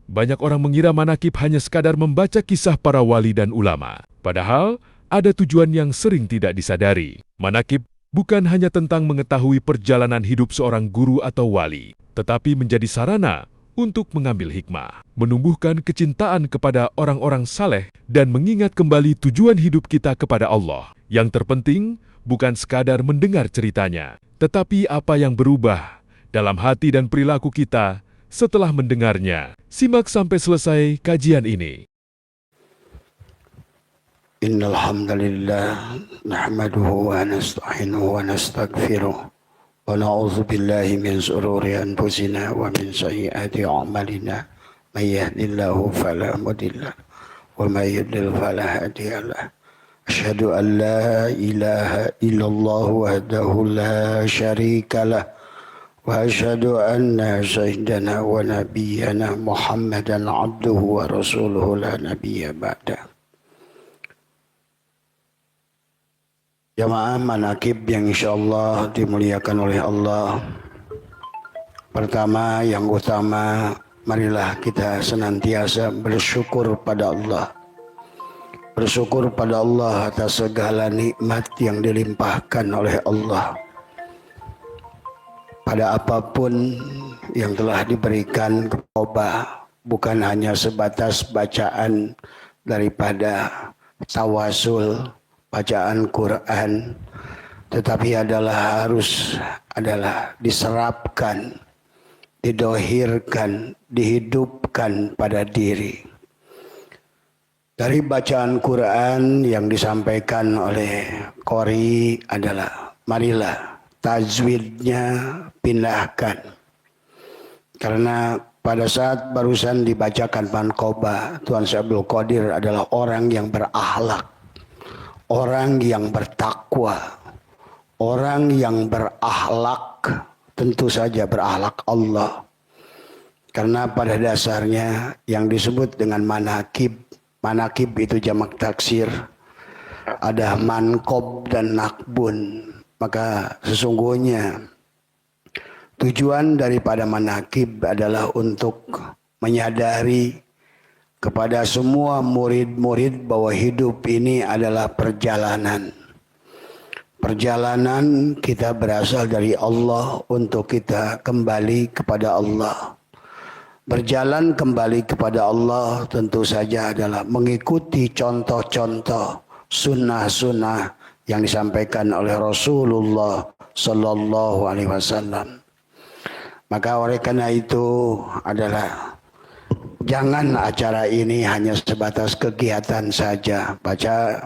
Banyak orang mengira manakib hanya sekadar membaca kisah para wali dan ulama. Padahal, ada tujuan yang sering tidak disadari. Manakib bukan hanya tentang mengetahui perjalanan hidup seorang guru atau wali, tetapi menjadi sarana untuk mengambil hikmah, menumbuhkan kecintaan kepada orang-orang saleh, dan mengingat kembali tujuan hidup kita kepada Allah. Yang terpenting bukan sekadar mendengar ceritanya, tetapi apa yang berubah dalam hati dan perilaku kita setelah mendengarnya. Simak sampai selesai kajian ini. Innal hamdalillah nahmaduhu wa nasta'inuhu wa nastaghfiruh wa na'udzu billahi min shururi anfusina wa min sayyiati a'malina may yahdihillahu fala mudilla wa may yudlil fala hadiyalah. Asyhadu an la ilaha illallah wahdahu la syarikalah wa asyhadu anna sayyidana wa nabiyyana Muhammadan abduhu wa rasuluhu la nabiyya ba'da. Jamaah manakib yang insyaallah dimuliakan oleh Allah. Pertama, yang utama, marilah kita senantiasa bersyukur pada Allah. Bersyukur pada Allah atas segala nikmat yang dilimpahkan oleh Allah. Pada apapun yang telah diberikan kepada, bukan hanya sebatas bacaan daripada tawasul, bacaan Quran, tetapi harus diserapkan, didohirkan, dihidupkan pada diri. Dari bacaan Quran yang disampaikan oleh Qori adalah, marilah tajwidnya pindahkan. Karena pada saat barusan dibacakan Manqobah, Tuan Syekh Abdul Qadir adalah orang yang berakhlak, orang yang bertakwa, orang yang berakhlak, tentu saja berakhlak Allah. Karena pada dasarnya yang disebut dengan manakib, manakib itu jamak taksir, ada manqob dan nakbun. Maka sesungguhnya tujuan daripada manakib adalah untuk menyadari kepada semua murid-murid bahwa hidup ini adalah perjalanan. Perjalanan kita berasal dari Allah untuk kita kembali kepada Allah. Berjalan kembali kepada Allah tentu saja adalah mengikuti contoh-contoh sunnah-sunnah yang disampaikan oleh Rasulullah Sallallahu Alaihi Wasallam. Maka oleh karena itu adalah, jangan acara ini hanya sebatas kegiatan saja, baca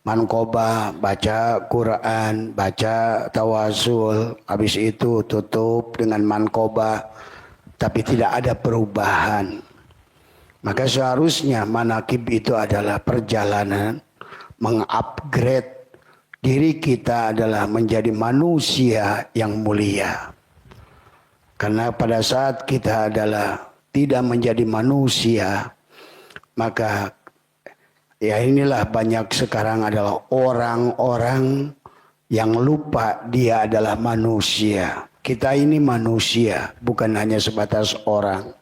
Manqobah, baca Quran, baca tawasul, habis itu tutup dengan Manqobah, tapi tidak ada perubahan. Maka seharusnya manakib itu adalah perjalanan mengupgrade diri kita, adalah menjadi manusia yang mulia. Karena pada saat kita tidak menjadi manusia, maka ya inilah banyak sekarang adalah orang-orang yang lupa dia adalah manusia. Kita ini manusia, bukan hanya sebatas orang.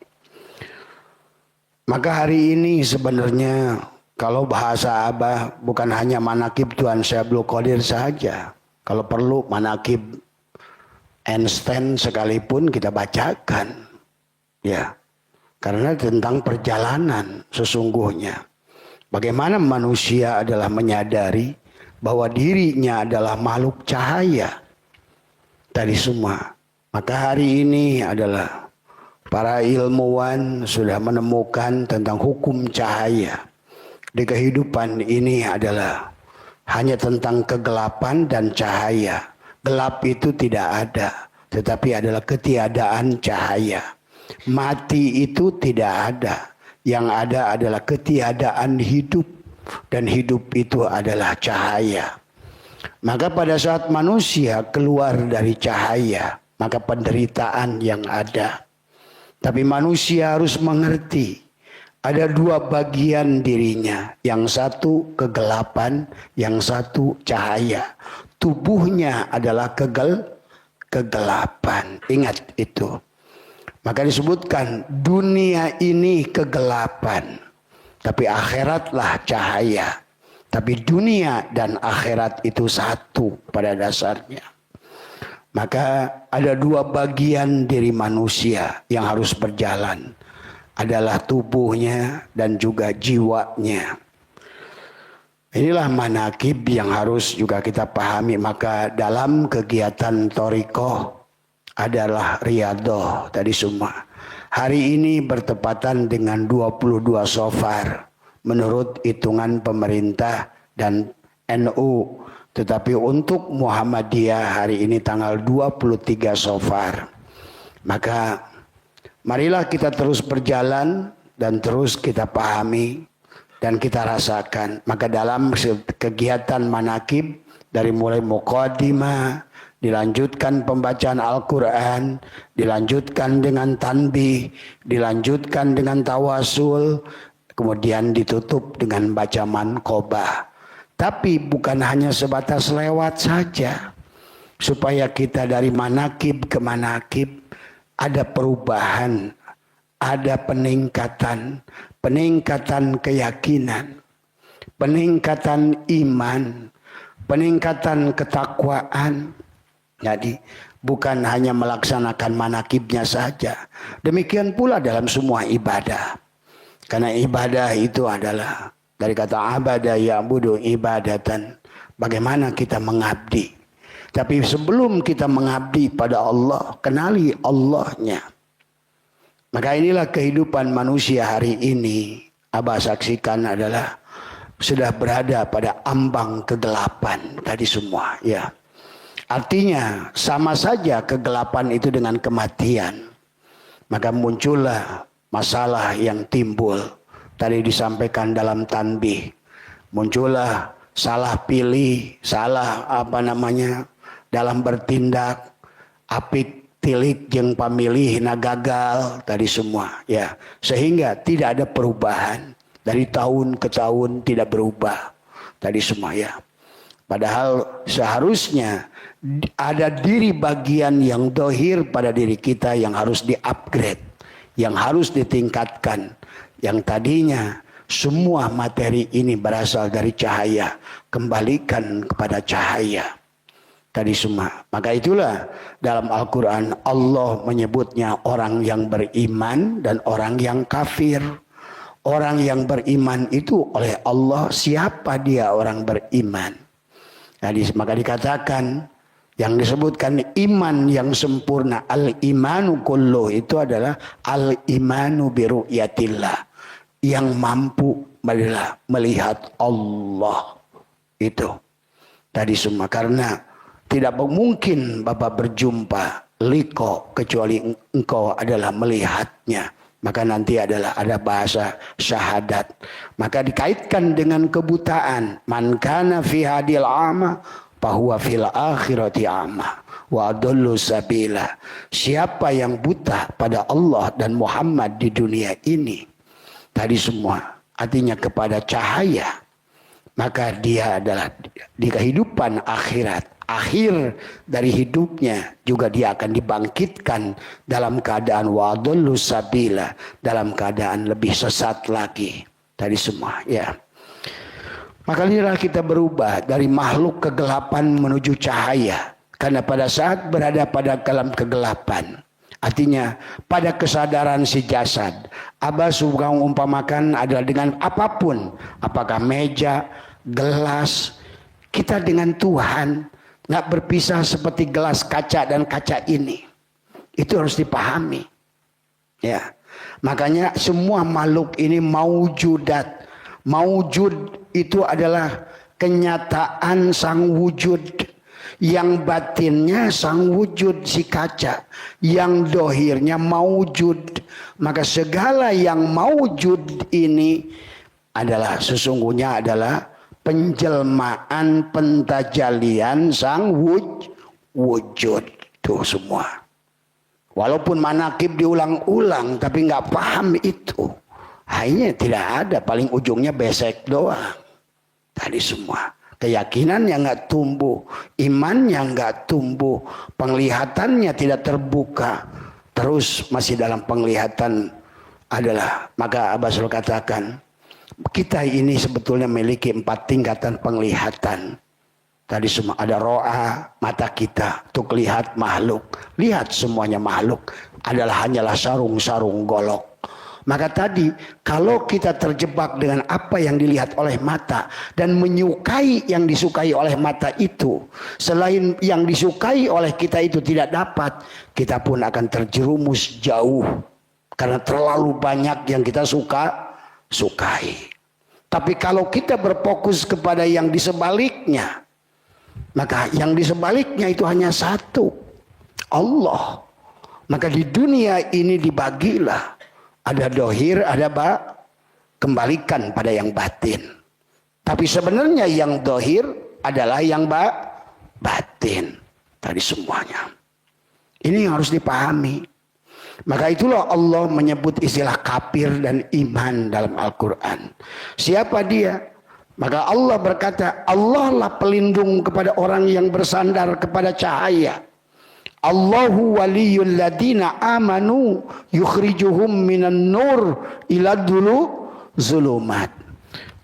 Maka hari ini sebenarnya kalau bahasa Abah bukan hanya manakib Tuan Syekh Abdul Qadir saja. Kalau perlu manakib Einstein sekalipun kita bacakan. Ya. Karena tentang perjalanan sesungguhnya. Bagaimana manusia adalah menyadari bahwa dirinya adalah makhluk cahaya dari semua. Maka hari ini adalah para ilmuwan sudah menemukan tentang hukum cahaya. Di kehidupan ini adalah hanya tentang kegelapan dan cahaya. Gelap itu tidak ada, tetapi adalah ketiadaan cahaya. Mati itu tidak ada, yang ada adalah ketiadaan hidup, dan hidup itu adalah cahaya. Maka pada saat manusia keluar dari cahaya, maka penderitaan yang ada. Tapi manusia harus mengerti, ada dua bagian dirinya, yang satu kegelapan, yang satu cahaya. Tubuhnya adalah kegelapan, ingat itu. Maka disebutkan dunia ini kegelapan, tapi akhiratlah cahaya. Tapi dunia dan akhirat itu satu pada dasarnya. Maka ada dua bagian diri manusia yang harus berjalan. Adalah tubuhnya dan juga jiwanya. Inilah manakib yang harus juga kita pahami. Maka dalam kegiatan thariqah adalah riyadhah tadi semua. Hari ini bertepatan dengan 22 Safar menurut hitungan pemerintah dan NU. Tetapi untuk Muhammadiyah hari ini tanggal 23 Safar. Maka marilah kita terus berjalan dan terus kita pahami dan kita rasakan. Maka dalam kegiatan manakib dari mulai muqaddimah, dilanjutkan pembacaan Al-Quran, dilanjutkan dengan tanbih, dilanjutkan dengan tawasul, kemudian ditutup dengan baca manqobah. Tapi bukan hanya sebatas lewat saja. Supaya kita dari manakib ke manakib ada perubahan, ada peningkatan, peningkatan keyakinan, peningkatan iman, peningkatan ketakwaan. Jadi bukan hanya melaksanakan manakibnya saja. Demikian pula dalam semua ibadah. Karena ibadah itu adalah dari kata abada ya'budu ibadatan. Bagaimana kita mengabdi. Tapi sebelum kita mengabdi pada Allah, kenali Allahnya. Maka inilah kehidupan manusia hari ini. Abah saksikan adalah sudah berada pada ambang kegelapan tadi semua. Ya. Artinya sama saja kegelapan itu dengan kematian. Maka muncullah masalah yang timbul. Tadi disampaikan dalam tanbih. Muncullah salah pilih, salah dalam bertindak, apik tilik jeung pamilih na gagal tadi semua. Ya, sehingga tidak ada perubahan. Dari tahun ke tahun tidak berubah. Tadi semua ya. Padahal seharusnya ada diri bagian yang dohir pada diri kita yang harus di-upgrade. Yang harus ditingkatkan. Yang tadinya semua materi ini berasal dari cahaya. Kembalikan kepada cahaya. Tadi semua. Maka itulah dalam Al-Quran Allah menyebutnya orang yang beriman dan orang yang kafir. Orang yang beriman itu oleh Allah. Siapa dia orang beriman? Jadi, maka dikatakan yang disebutkan iman yang sempurna. Al-imanu kulluh itu adalah al-imanu biru'yatillah. Yang mampu melihat Allah. Itu. Tadi semua. Karena tidak mungkin Bapak berjumpa liko kecuali engkau adalah melihatnya. Maka nanti adalah ada bahasa syahadat. Maka dikaitkan dengan kebutaan. Man kana fi hadil ama fahuwa fil akhirati ama wa adallu sabila. Siapa yang buta pada Allah dan Muhammad di dunia ini, tadi semua artinya kepada cahaya, maka dia adalah di kehidupan akhirat. Akhir dari hidupnya juga dia akan dibangkitkan dalam keadaan wadullu sabila, dalam keadaan lebih sesat lagi. Tadi semua ya. Maka inilah kita berubah dari makhluk kegelapan menuju cahaya. Karena pada saat berada pada dalam kegelapan, artinya pada kesadaran si jasad, Abah suka mengumpamakan adalah dengan apapun, apakah meja, gelas, kita dengan Tuhan nggak berpisah seperti gelas kaca dan kaca ini. Itu harus dipahami. Ya, makanya semua makhluk ini maujudat. Maujud itu adalah kenyataan sang wujud. Yang batinnya sang wujud si kaca. Yang dohirnya maujud. Maka segala yang maujud ini adalah sesungguhnya adalah penjelmaan pentajalian sang wujud. Tuh semua. Walaupun manakib diulang-ulang tapi nggak paham itu. Akhirnya tidak ada, paling ujungnya besek doang. Tadi semua. Keyakinan yang nggak tumbuh, iman yang nggak tumbuh, penglihatannya tidak terbuka. terus masih dalam penglihatan adalah, maka Abah selalu katakan, kita ini sebetulnya memiliki 4 tingkatan penglihatan. Tadi semua ada ro'a, mata kita untuk lihat makhluk. Lihat semuanya makhluk adalah hanyalah sarung-sarung golok. Maka tadi kalau kita terjebak dengan apa yang dilihat oleh mata dan menyukai yang disukai oleh mata itu, selain yang disukai oleh kita itu tidak dapat, kita pun akan terjerumus jauh karena terlalu banyak yang kita sukai. Tapi kalau kita berfokus kepada yang di sebaliknya, maka yang di sebaliknya itu hanya satu, Allah. Maka di dunia ini dibagilah, ada dohir, ada kembalikan pada yang batin. Tapi sebenarnya yang dohir adalah yang batin. Tadi semuanya. Ini yang harus dipahami. Maka itulah Allah menyebut istilah kafir dan iman dalam Al-Quran. Siapa dia? Maka Allah berkata, Allah lah pelindung kepada orang yang bersandar kepada cahaya. Allahu waliyul ladina amanu yukhrijuhum minan nur ila dulu zulumat.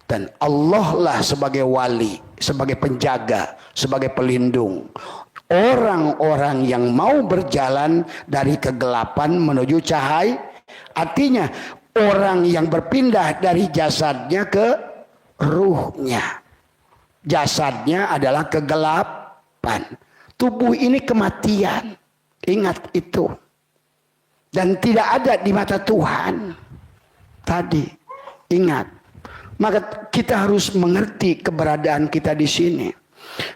Dan Allah lah sebagai wali, sebagai penjaga, sebagai pelindung orang-orang yang mau berjalan dari kegelapan menuju cahaya. Artinya orang yang berpindah dari jasadnya ke ruhnya. Jasadnya adalah kegelapan. Tubuh ini kematian. Ingat itu. Dan tidak ada di mata Tuhan. Tadi. Ingat. Maka kita harus mengerti keberadaan kita di sini.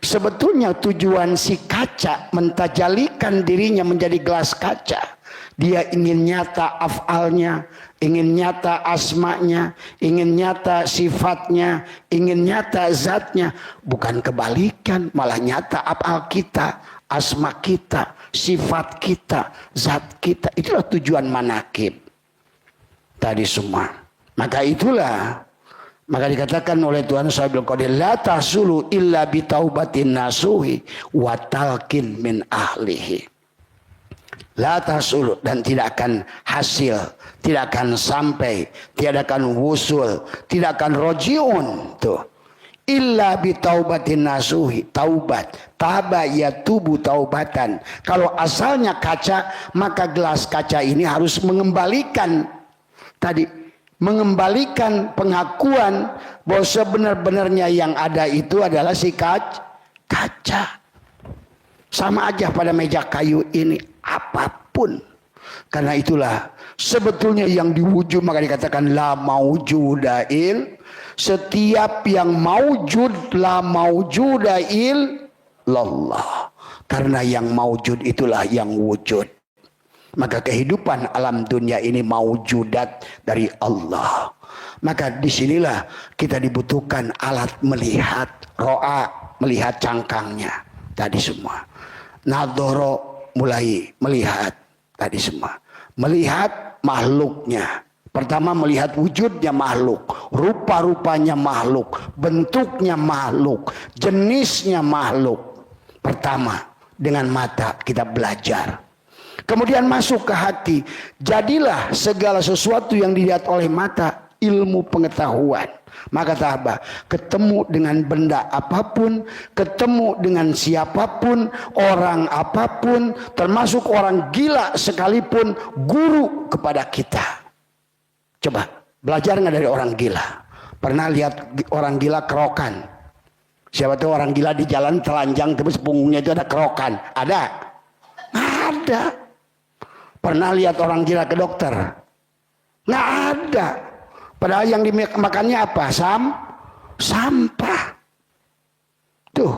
Sebetulnya tujuan si kaca mentajalikan dirinya menjadi gelas kaca. Dia ingin nyata afalnya, ingin nyata asmanya, ingin nyata sifatnya, ingin nyata zatnya. Bukan kebalikan, malah nyata afal kita, asma kita, sifat kita, zat kita. Itulah tujuan manakib. Tadi semua. Maka itulah, maka dikatakan oleh Tuhan Subhanahu wa ta'ala, la tasulu illa bitaubatin nasuhi wa talqin min ahlihi. La tasulu, dan tidak akan hasil, tidak akan sampai, tidak akan wusul, tidak akan rojiun tuh. Illa bitaubatin nasuhi, taubat, taba yatubu taubatan. Kalau asalnya kaca, maka gelas kaca ini harus mengembalikan tadi, mengembalikan pengakuan bahwa sebenar-benarnya yang ada itu adalah si kaca. Sama aja pada meja kayu ini, apapun. Karena itulah sebetulnya yang diwujud, maka dikatakan la maujudail. Setiap yang maujud la maujudail lallah. Karena yang maujud itulah yang wujud. Maka kehidupan alam dunia ini maujudat dari Allah. Maka disinilah kita dibutuhkan alat melihat, ro'a, melihat cangkangnya. Tadi semua. Nadhoro, mulai melihat. Tadi semua. Melihat makhluknya. Pertama melihat wujudnya makhluk. Rupa-rupanya makhluk. Bentuknya makhluk. Jenisnya makhluk. Pertama dengan mata kita belajar. Kemudian masuk ke hati. Jadilah segala sesuatu yang dilihat oleh mata ilmu pengetahuan. Maka tahaba, ketemu dengan benda apapun, ketemu dengan siapapun, orang apapun, termasuk orang gila sekalipun, guru kepada kita. Coba belajar nggak dari orang gila? Pernah lihat orang gila kerokan? Siapa tahu orang gila di jalan telanjang terus punggungnya itu ada kerokan? Ada? Ada. Pernah lihat orang gila ke dokter? Nggak ada. Padahal yang dimakannya apa? Sampah. Tuh.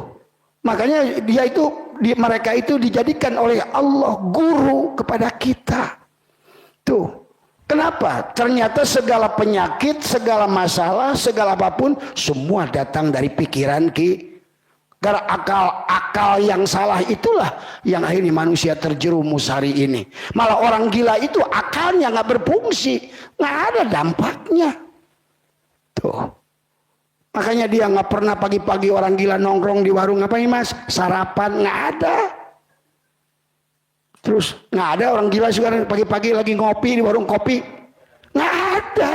Makanya mereka itu dijadikan oleh Allah guru kepada kita. Tuh. Kenapa? Ternyata segala penyakit, segala masalah, segala apapun semua datang dari pikiran karena akal yang salah itulah yang akhirnya manusia terjerumus hari ini. Malah orang gila itu akalnya nggak berfungsi, nggak ada dampaknya. Tuh, makanya dia nggak pernah pagi-pagi orang gila nongkrong di warung, ngapain mas? Sarapan, nggak ada. Terus nggak ada orang gila sekarang pagi-pagi lagi ngopi di warung kopi. Nggak ada.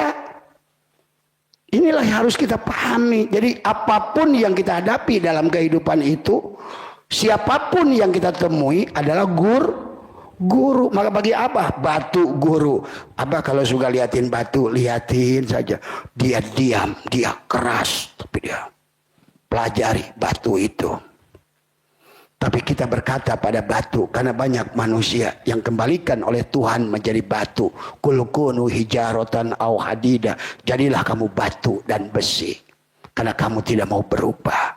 Inilah yang harus kita pahami. Jadi apapun yang kita hadapi dalam kehidupan itu, siapapun yang kita temui adalah guru. Maka bagi Abah batu guru. Abah kalau suka liatin batu, liatin saja. Dia diam, dia keras, tapi dia pelajari batu itu. Tapi kita berkata pada batu, karena banyak manusia yang kembalikan oleh Tuhan menjadi batu. Kul kunu hijaratan au hadida. Jadilah kamu batu dan besi. Karena kamu tidak mau berubah.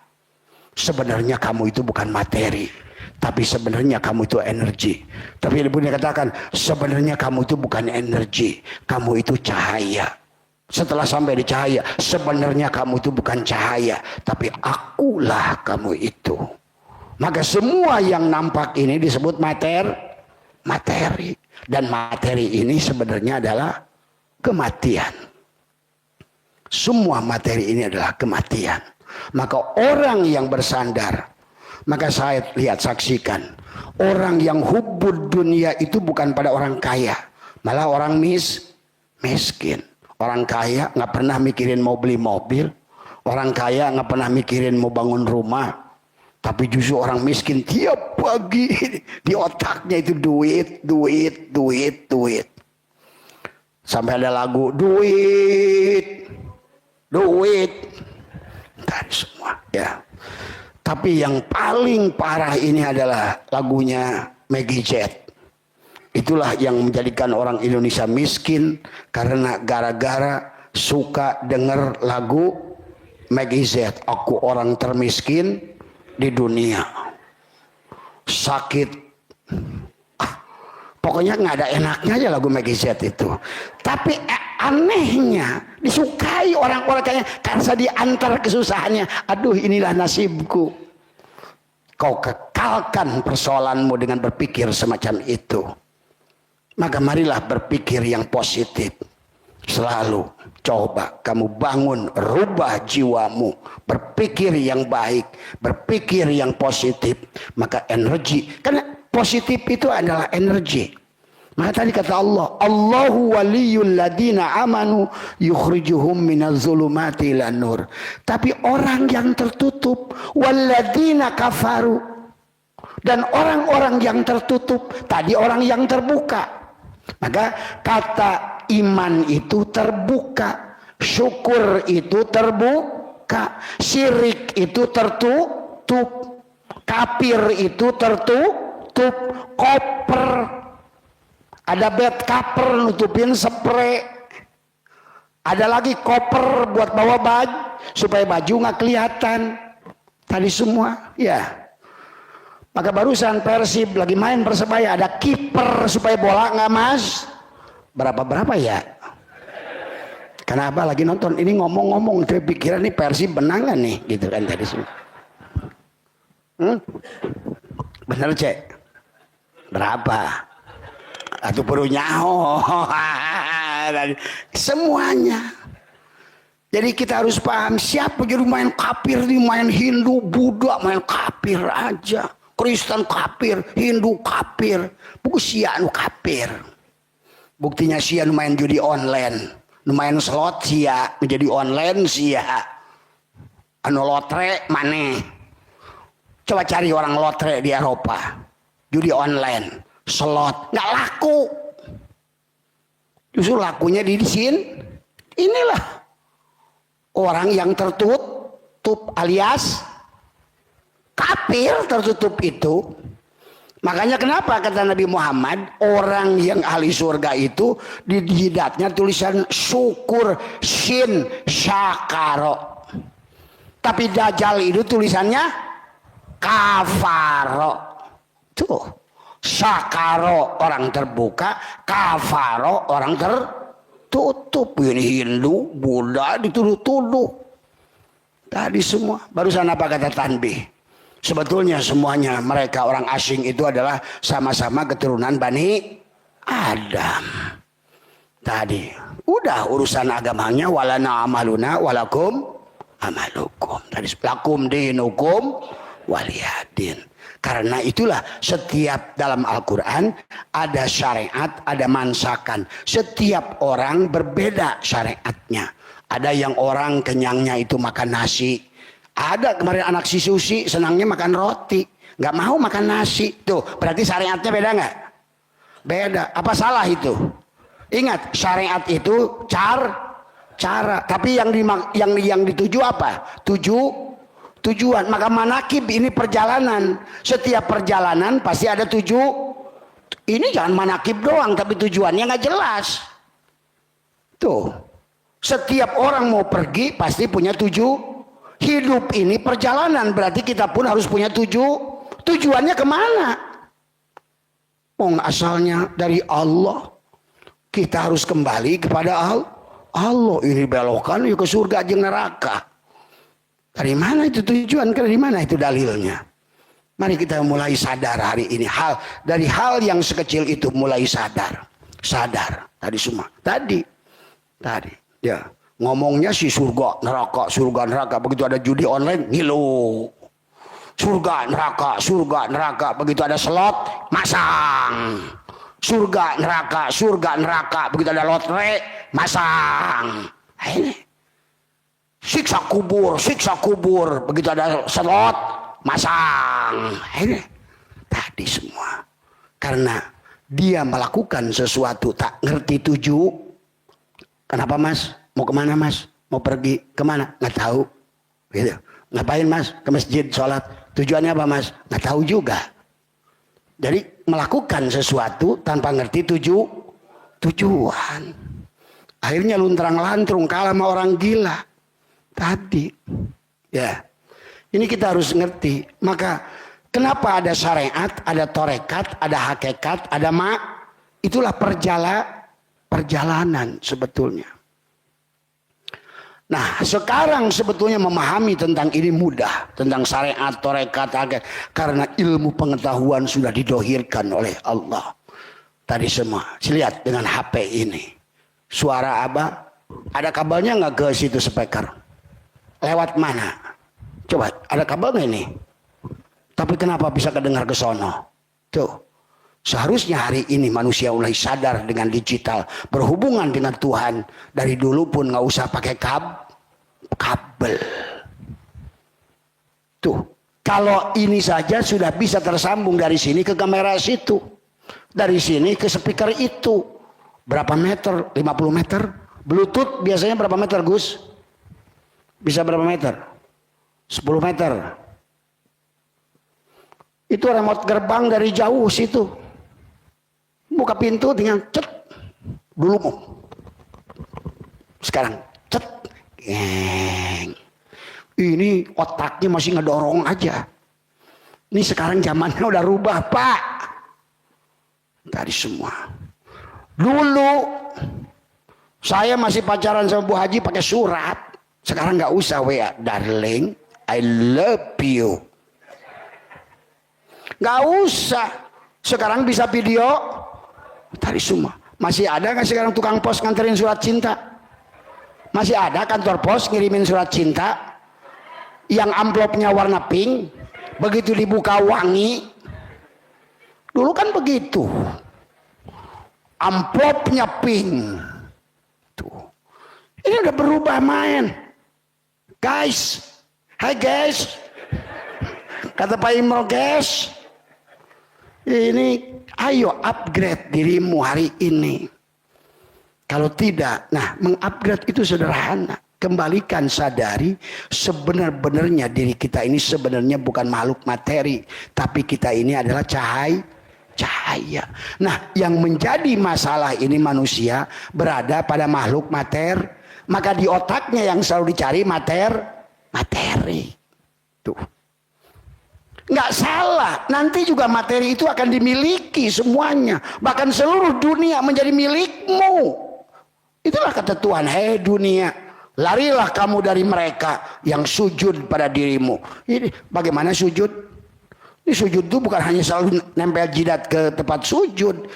Sebenarnya kamu itu bukan materi. Tapi sebenarnya kamu itu energi. Tapi Ibu katakan, sebenarnya kamu itu bukan energi. Kamu itu cahaya. Setelah sampai di cahaya, sebenarnya kamu itu bukan cahaya. Tapi akulah kamu itu. Maka semua yang nampak ini disebut materi. Dan materi ini sebenarnya adalah kematian. Semua materi ini adalah kematian. Maka orang yang bersandar, maka saya lihat saksikan, orang yang hubbud dunia itu bukan pada orang kaya, malah orang miskin. Orang kaya nggak pernah mikirin mau beli mobil, orang kaya nggak pernah mikirin mau bangun rumah. Tapi justru orang miskin tiap pagi di otaknya itu duit. Sampai ada lagu duit. Tadi semua ya. Tapi yang paling parah ini adalah lagunya Maggie Z. Itulah yang menjadikan orang Indonesia miskin karena gara-gara suka dengar lagu Maggie Z. Aku orang termiskin di dunia, sakit, pokoknya nggak ada enaknya aja lagu Maggie Z itu. Tapi anehnya disukai orang-orang kayaknya karena diantar kesusahannya. Aduh, inilah nasibku. Kau kekalkan persoalanmu dengan berpikir semacam itu. Maka marilah berpikir yang positif. Selalu coba kamu bangun, rubah jiwamu, berpikir yang baik, berpikir yang positif, maka energi, karena positif itu adalah energi. Maka tadi kata Allah, Allahu waliyul ladina amanu yukhrijuhum minaz zulumati ilan nur. Tapi orang yang tertutup, waladina kafaru, dan orang-orang yang tertutup, tadi orang yang terbuka. Maka kata iman itu terbuka, syukur itu terbuka, syirik itu tertutup, kafir itu tertutup, koper, ada bed cover nutupin spray, ada lagi koper buat bawa baju supaya baju nggak kelihatan. Tadi semua ya. Maka barusan Persib lagi main Persebaya, ada kiper supaya bola nggak berapa ya. Karena Abah lagi nonton ini ngomong-ngomong, saya pikiran nih Persib menang kan nih, gitu kan tadi semua. Bener cek? Berapa? Atau perlu nyaho? Semuanya. Jadi kita harus paham siapa jadi main kafir nih, main Hindu, Buddha, main kafir aja. Kristen kafir, Hindu kafir, buku sia anu kafir. Buktinya sia anu main judi online, anu main slot sia, menjadi online sia. Anu lotre maneh. Coba cari orang lotre di Eropa, judi online, slot, nggak laku. Justru lakunya di sini. Inilah orang yang tertutup alias kafir tertutup itu. Makanya kenapa kata Nabi Muhammad, orang yang ahli surga itu di jidatnya tulisan syukur, shin, syakaro. Tapi dajjal itu tulisannya kafaro. Tuh, syakaro orang terbuka, kafaro orang tertutup. Ini Hindu, Buddha dituduh-tuduh. Tadi semua. Barusan apa kata Tanbih? Sebetulnya semuanya mereka orang asing itu adalah sama-sama keturunan Bani Adam. Tadi udah urusan agamanya, walana amaluna walakum amalukum. Tadi lakum dinukum waliyadin. Karena itulah setiap dalam Al-Quran ada syariat, ada mansakan. Setiap orang berbeda syariatnya. Ada yang orang kenyangnya itu makan nasi. Ada kemarin anak si Susi senangnya makan roti. Nggak mau makan nasi. Tuh, berarti syariatnya beda nggak? Beda. Apa salah itu? Ingat, syariat itu cara. Tapi yang dituju apa? Tujuan. Maka manakib ini perjalanan. Setiap perjalanan pasti ada Ini jangan manakib doang, tapi tujuannya nggak jelas. Tuh, setiap orang mau pergi pasti punya Hidup ini perjalanan, berarti kita pun harus punya tujuannya kemana? Asalnya dari Allah, kita harus kembali kepada Allah. Ini belokan yuk ke surga jeung neraka. Dari mana itu tujuan? Dari mana itu dalilnya? Mari kita mulai sadar hari ini. Dari hal yang sekecil itu mulai sadar. Tadi semua. Tadi. Ya. Ngomongnya si surga neraka. Begitu ada judi online, ngilu. Surga neraka. Begitu ada slot, masang. Surga neraka. Begitu ada lotre, masang. Ini. Siksa kubur. Begitu ada slot, masang. Ini. Tadi semua. Karena dia melakukan sesuatu tak ngerti Kenapa mas? Mau kemana mas? Mau pergi kemana? Nggak tahu. Gitu. Ngapain mas? Ke masjid sholat. Tujuannya apa mas? Nggak tahu juga. Jadi melakukan sesuatu tanpa ngerti tujuan. Akhirnya luntrang-lantrung kalah sama orang gila. Tadi. Ya. Ini kita harus ngerti. Maka kenapa ada syariat, ada torekat, ada hakikat, ada itulah perjalanan sebetulnya. Nah, sekarang sebetulnya memahami tentang ini mudah. Tentang syariat, torekat, hakikat. Karena ilmu pengetahuan sudah didohirkan oleh Allah. Tadi semua. Lihat dengan HP ini. Suara Abah. Ada kabelnya nggak ke situ speaker? Lewat mana? Coba, ada kabelnya ini. Tapi kenapa bisa kedengar ke sono? Tuh. Seharusnya hari ini manusia mulai sadar dengan digital. Berhubungan dengan Tuhan. Dari dulu pun nggak usah pakai kabel. Tuh. Kalau ini saja sudah bisa tersambung dari sini ke kamera situ. Dari sini ke speaker itu. Berapa meter? 50 meter? Bluetooth biasanya berapa meter Gus? Bisa berapa meter? 10 meter. Itu remote gerbang dari jauh situ. Buka pintu dengan cet. Dulu mau. Sekarang cet. Geng. Ini otaknya masih ngedorong aja. Ini sekarang zamannya udah rubah pak. Tadi semua. Dulu saya masih pacaran sama Bu Haji pakai surat. Sekarang nggak usah WA. Darling, I love you. Nggak usah. Sekarang bisa video. Tadi semua. Masih ada nggak sekarang tukang pos nganterin surat cinta? Masih ada kantor pos ngirimin surat cinta yang amplopnya warna pink, begitu dibuka wangi. Dulu kan begitu, amplopnya pink. Tuh. Ini udah berubah main, guys. Hai guys, kata Pak Imro guys. Ini ayo upgrade dirimu hari ini. Kalau tidak, nah mengupgrade itu sederhana. Kembalikan sadari sebenar-benarnya diri kita ini sebenarnya bukan makhluk materi. Tapi kita ini adalah cahaya. Nah yang menjadi masalah ini manusia berada pada makhluk materi. Maka di otaknya yang selalu dicari materi. Tuh. Nggak salah, nanti juga materi itu akan dimiliki semuanya. Bahkan seluruh dunia menjadi milikmu. Itulah kata Tuhan, hei dunia, larilah kamu dari mereka yang sujud pada dirimu. Ini bagaimana sujud? Ini sujud itu bukan hanya selalu nempel jidat ke tempat sujud.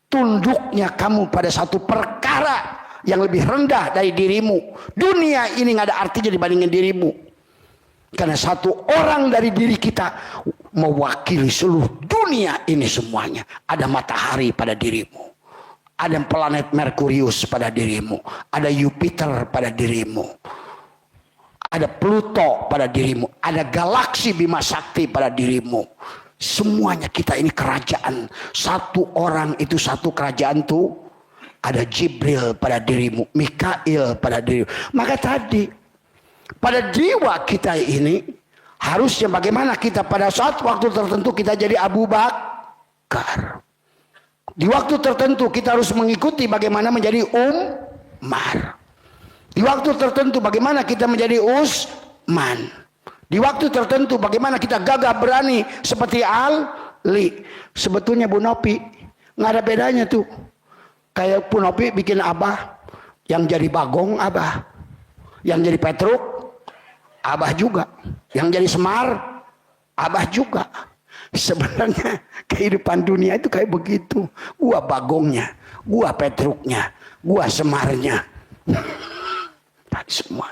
Tunduknya kamu pada satu perkara yang lebih rendah dari dirimu. Dunia ini nggak ada artinya dibandingin dirimu. Karena satu orang dari diri kita mewakili seluruh dunia ini semuanya. Ada matahari pada dirimu, ada planet Merkurius pada dirimu, ada Jupiter pada dirimu, ada Pluto pada dirimu, ada galaksi Bima Sakti pada dirimu. Semuanya kita ini kerajaan. Satu orang itu satu kerajaan tuh. Ada Jibril pada dirimu, Mikail pada dirimu. Maka tadi pada jiwa kita ini harusnya bagaimana kita pada saat waktu tertentu kita jadi Abu Bakar. Di waktu tertentu kita harus mengikuti bagaimana menjadi Umar. Di waktu tertentu bagaimana kita menjadi Utsman. Di waktu tertentu bagaimana kita gagah berani seperti Ali. Sebetulnya Bu Nopi nggak ada bedanya tuh. Kayak Bu Nopi bikin Abah, yang jadi Bagong Abah, yang jadi Petruk Abah juga, yang jadi Semar Abah juga. Sebenarnya kehidupan dunia itu kayak begitu. Gua Bagongnya, gua Petruknya, gua Semarnya. Tadi semua.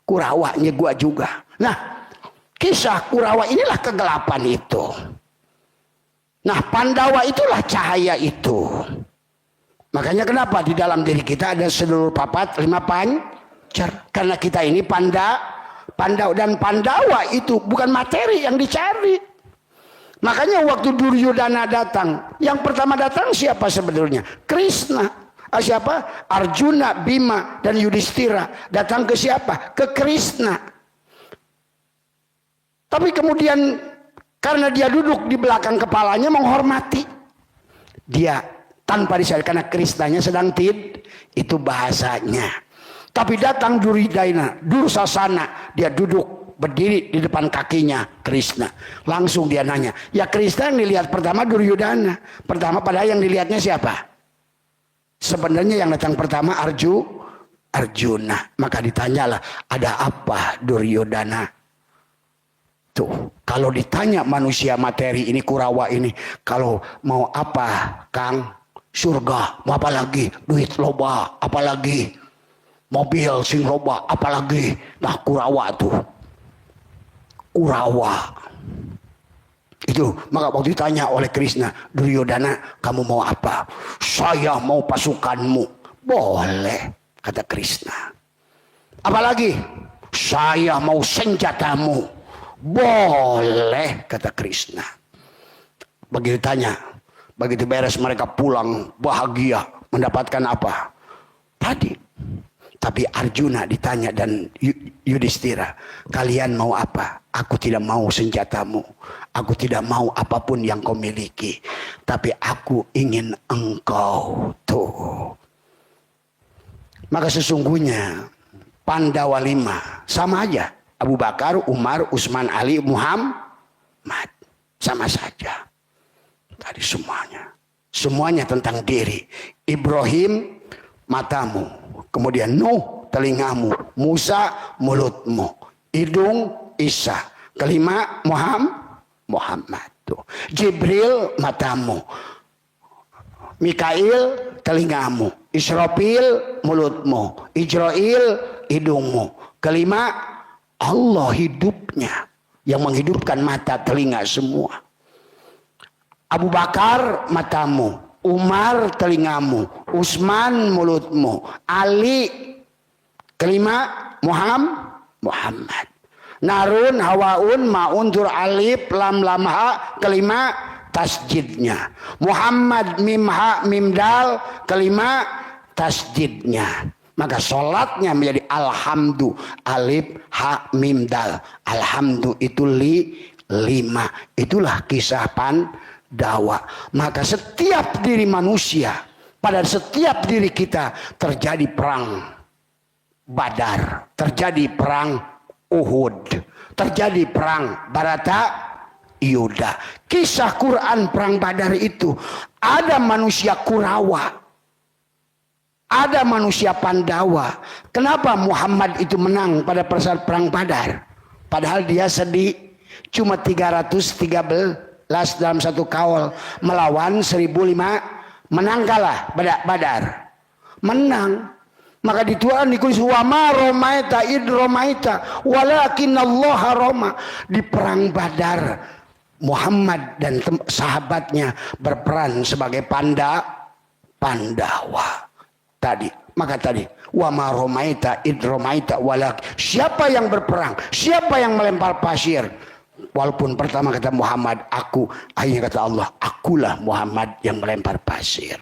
Kurawanya gua juga. Nah, kisah Kurawa inilah kegelapan itu. Nah, Pandawa itulah cahaya itu. Makanya kenapa di dalam diri kita ada seluruh papat 5 pancar. Karena kita ini Pandawa, dan Pandawa itu bukan materi yang dicari. Makanya waktu Duryodhana datang, yang pertama datang siapa sebetulnya? Krishna. Siapa? Arjuna, Bima, dan Yudhistira. Datang ke siapa? Ke Krishna. Tapi kemudian karena dia duduk di belakang kepalanya menghormati. Dia tanpa disadari karena Krishnanya sedang itu bahasanya. Tapi datang Dursasana, dia duduk berdiri di depan kakinya Krishna. Langsung dia nanya, ya Krishna yang dilihat pertama Duryodhana. Pertama padahal yang dilihatnya siapa? Sebenarnya yang datang pertama Arjuna. Maka ditanyalah, ada apa Duryodhana? Tuh, kalau ditanya manusia materi ini, Kurawa ini, kalau mau apa Kang? Surga, mau apa lagi? Duit loba, apa lagi? Mobil sing loba, apa lagi? Nah, Kurawa tuh. Kurawa. Itu, maka waktu ditanya oleh Krishna, Duryodhana, kamu mau apa? Saya mau pasukanmu. Boleh, kata Krishna. Apalagi? Saya mau senjatamu. Boleh, kata Krishna. Begitu tanya, begitu beres mereka pulang bahagia mendapatkan apa? Tadi. Tapi Arjuna ditanya dan Yudhistira, kalian mau apa? Aku tidak mau senjatamu. Aku tidak mau apapun yang kau miliki. Tapi aku ingin engkau. Tuh. Maka sesungguhnya Pandawa 5 sama aja. Abu Bakar, Umar, Utsman, Ali, Muhammad. Sama saja. Tadi semuanya. Semuanya tentang diri. Ibrahim matamu. Kemudian Nuh telingamu. Musa mulutmu. Hidung Isa. Kelima Muhammad. Tuh. Jibril matamu. Mikail telingamu. Israfil mulutmu. Ijrail hidungmu. Kelima Allah hidupnya, yang menghidupkan mata telinga semua. Abu Bakar matamu, Umar telingamu, Utsman mulutmu, Ali kelima Muhammad. Narun, Hawaun, Maun, Tur, Alif, Lam, Lamha kelima tasjidnya. Muhammad, Mimha, Mimdal kelima tasjidnya. Maka sholatnya menjadi alhamdu, alif, ha, mim, dal. Alhamdu itu 5. Itulah kisah Pandawa. Maka setiap diri manusia, pada setiap diri kita terjadi perang Badar, terjadi perang Uhud, terjadi perang Barata Yuda. Kisah Quran perang Badar itu ada manusia Kurawa, ada manusia Pandawa. Kenapa Muhammad itu menang pada perang Badar? Padahal dia sedih. Cuma 313 dalam satu kawal melawan 1005. Menang kalah Badar? Menang. Maka dituan ditulis wa ma romaita id romaita walakinallaha roma. Di perang Badar Muhammad dan sahabatnya berperan sebagai Pandawa. Maka tadi wa ma romaita id romaita siapa yang berperang, siapa yang melempar pasir? Walaupun pertama kata Muhammad aku, akhirnya kata Allah akulah Muhammad yang melempar pasir.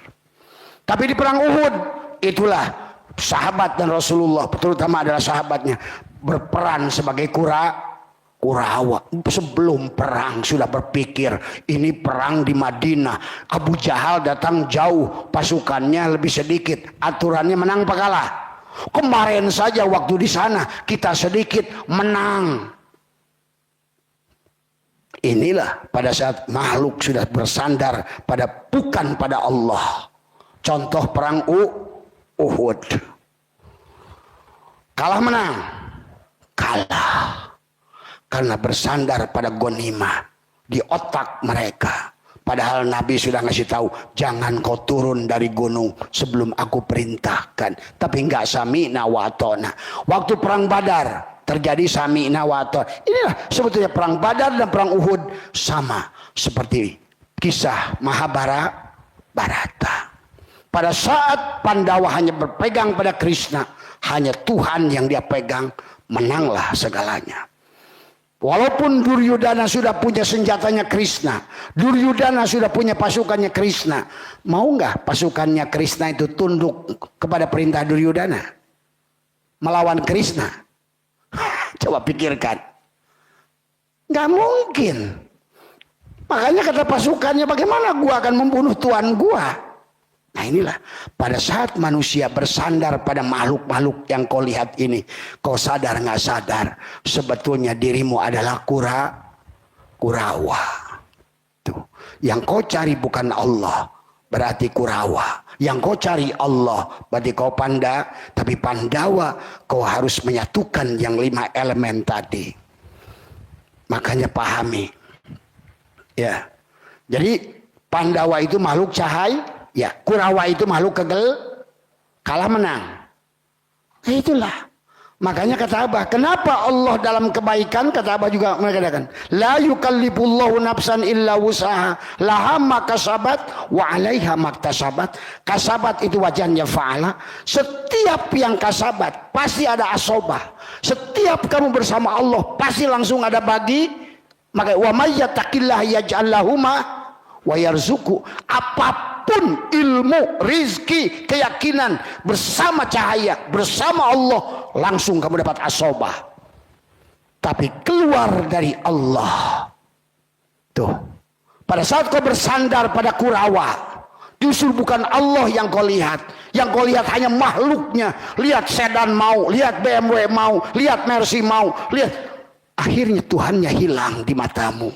Tapi di perang Uhud itulah sahabat dan Rasulullah, terutama adalah sahabatnya, berperan sebagai Kurawa. Sebelum perang sudah berpikir ini perang di Madinah. Abu Jahal datang jauh, pasukannya lebih sedikit, aturannya menang apa kalah? Kemarin saja waktu di sana kita sedikit menang. Inilah pada saat makhluk sudah bersandar bukan pada Allah. Contoh perang Uhud. Kalah menang? Kalah. Karena bersandar pada gonimah di otak mereka. Padahal Nabi sudah ngasih tahu, jangan kau turun dari gunung sebelum aku perintahkan. Tapi enggak sami'na wa ata'na. Waktu perang Badar terjadi sami'na wa ata'na. Inilah sebetulnya perang Badar dan perang Uhud sama seperti kisah Mahabharata. Pada saat Pandawa hanya berpegang pada Krishna, hanya Tuhan yang dia pegang, menanglah segalanya. Walaupun Duryudana sudah punya senjatanya Krishna, Duryudana sudah punya pasukannya Krishna, mau nggak pasukannya Krishna itu tunduk kepada perintah Duryudana? Melawan Krishna? Coba pikirkan. Nggak mungkin. Makanya kata pasukannya, bagaimana gua akan membunuh tuan gua? Nah inilah, pada saat manusia bersandar pada makhluk-makhluk yang kau lihat ini, kau sadar nggak sadar, sebetulnya dirimu adalah Kurawa. Tuh, yang kau cari bukan Allah, berarti Kurawa. Yang kau cari Allah, berarti kau tapi Pandawa, kau harus menyatukan yang 5 elemen tadi. Makanya pahami, ya. Jadi Pandawa itu makhluk cahaya. Ya, Kurawa itu makhluk kalah menang. Nah, itulah. Makanya kata Abah, kenapa Allah dalam kebaikan, kata Abah juga mengatakan, la yukallifullahu nafsan illa wusaha, laha ma kasabat wa 'alaiha maktasabat. Kasabat itu wajannya fa'ala. Setiap yang kasabat pasti ada asobah. Setiap kamu bersama Allah pasti langsung ada bagi. Maka wa may yattaqillah yaj'al lahu wa yarzuqu. Apapun ilmu, rizki, keyakinan bersama cahaya, bersama Allah, langsung kamu dapat asobah. Tapi keluar dari Allah, tuh, pada saat kau bersandar pada Kurawa, justru bukan Allah yang kau lihat. Yang kau lihat hanya makhluknya. Lihat sedan mau, lihat BMW mau, lihat Mercy mau, lihat. Akhirnya Tuhannya hilang di matamu.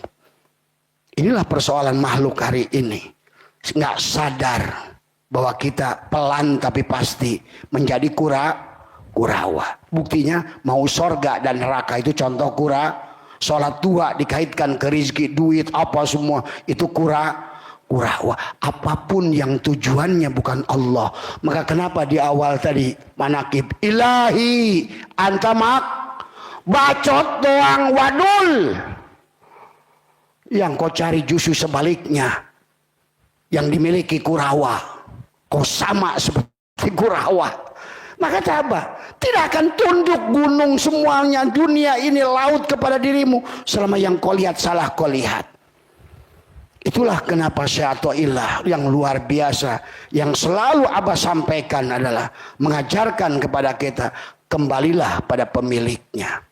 Inilah persoalan makhluk hari ini. Nggak sadar bahwa kita pelan tapi pasti menjadi Kurawa. Buktinya mau sorga dan neraka itu contoh sholat tua dikaitkan ke rizki, duit, apa semua itu Kurawa. Apapun yang tujuannya bukan Allah. Maka kenapa di awal tadi manakib ilahi antamak bacot doang wadul. Yang kau cari justru sebaliknya, yang dimiliki Kurawa, kau sama seperti Kurawa. Maka apa? Tidak akan tunduk gunung semuanya, dunia ini, laut kepada dirimu selama yang kau lihat salah kau lihat. Itulah kenapa Syai'atullah yang luar biasa, yang selalu Abah sampaikan adalah mengajarkan kepada kita, kembalilah pada pemiliknya.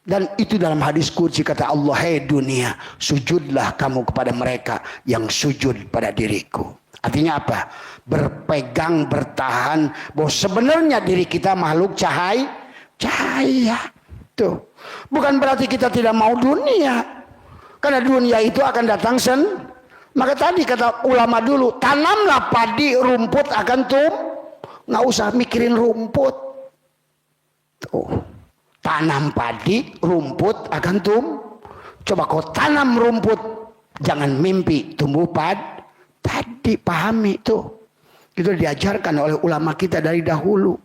Dan itu dalam hadis qudsi kata Allah, hei dunia, sujudlah kamu kepada mereka yang sujud pada diriku. Artinya apa? Berpegang, bertahan bahwa sebenarnya diri kita makhluk cahaya. Tuh. Bukan berarti kita tidak mau dunia. Karena dunia itu akan datang Maka tadi kata ulama dulu, tanamlah padi, rumput akan nggak usah mikirin rumput. Tuh. Tanam padi, rumput akan Coba kau tanam rumput, jangan mimpi tumbuh padi. Pahami itu. Itu diajarkan oleh ulama kita dari dahulu.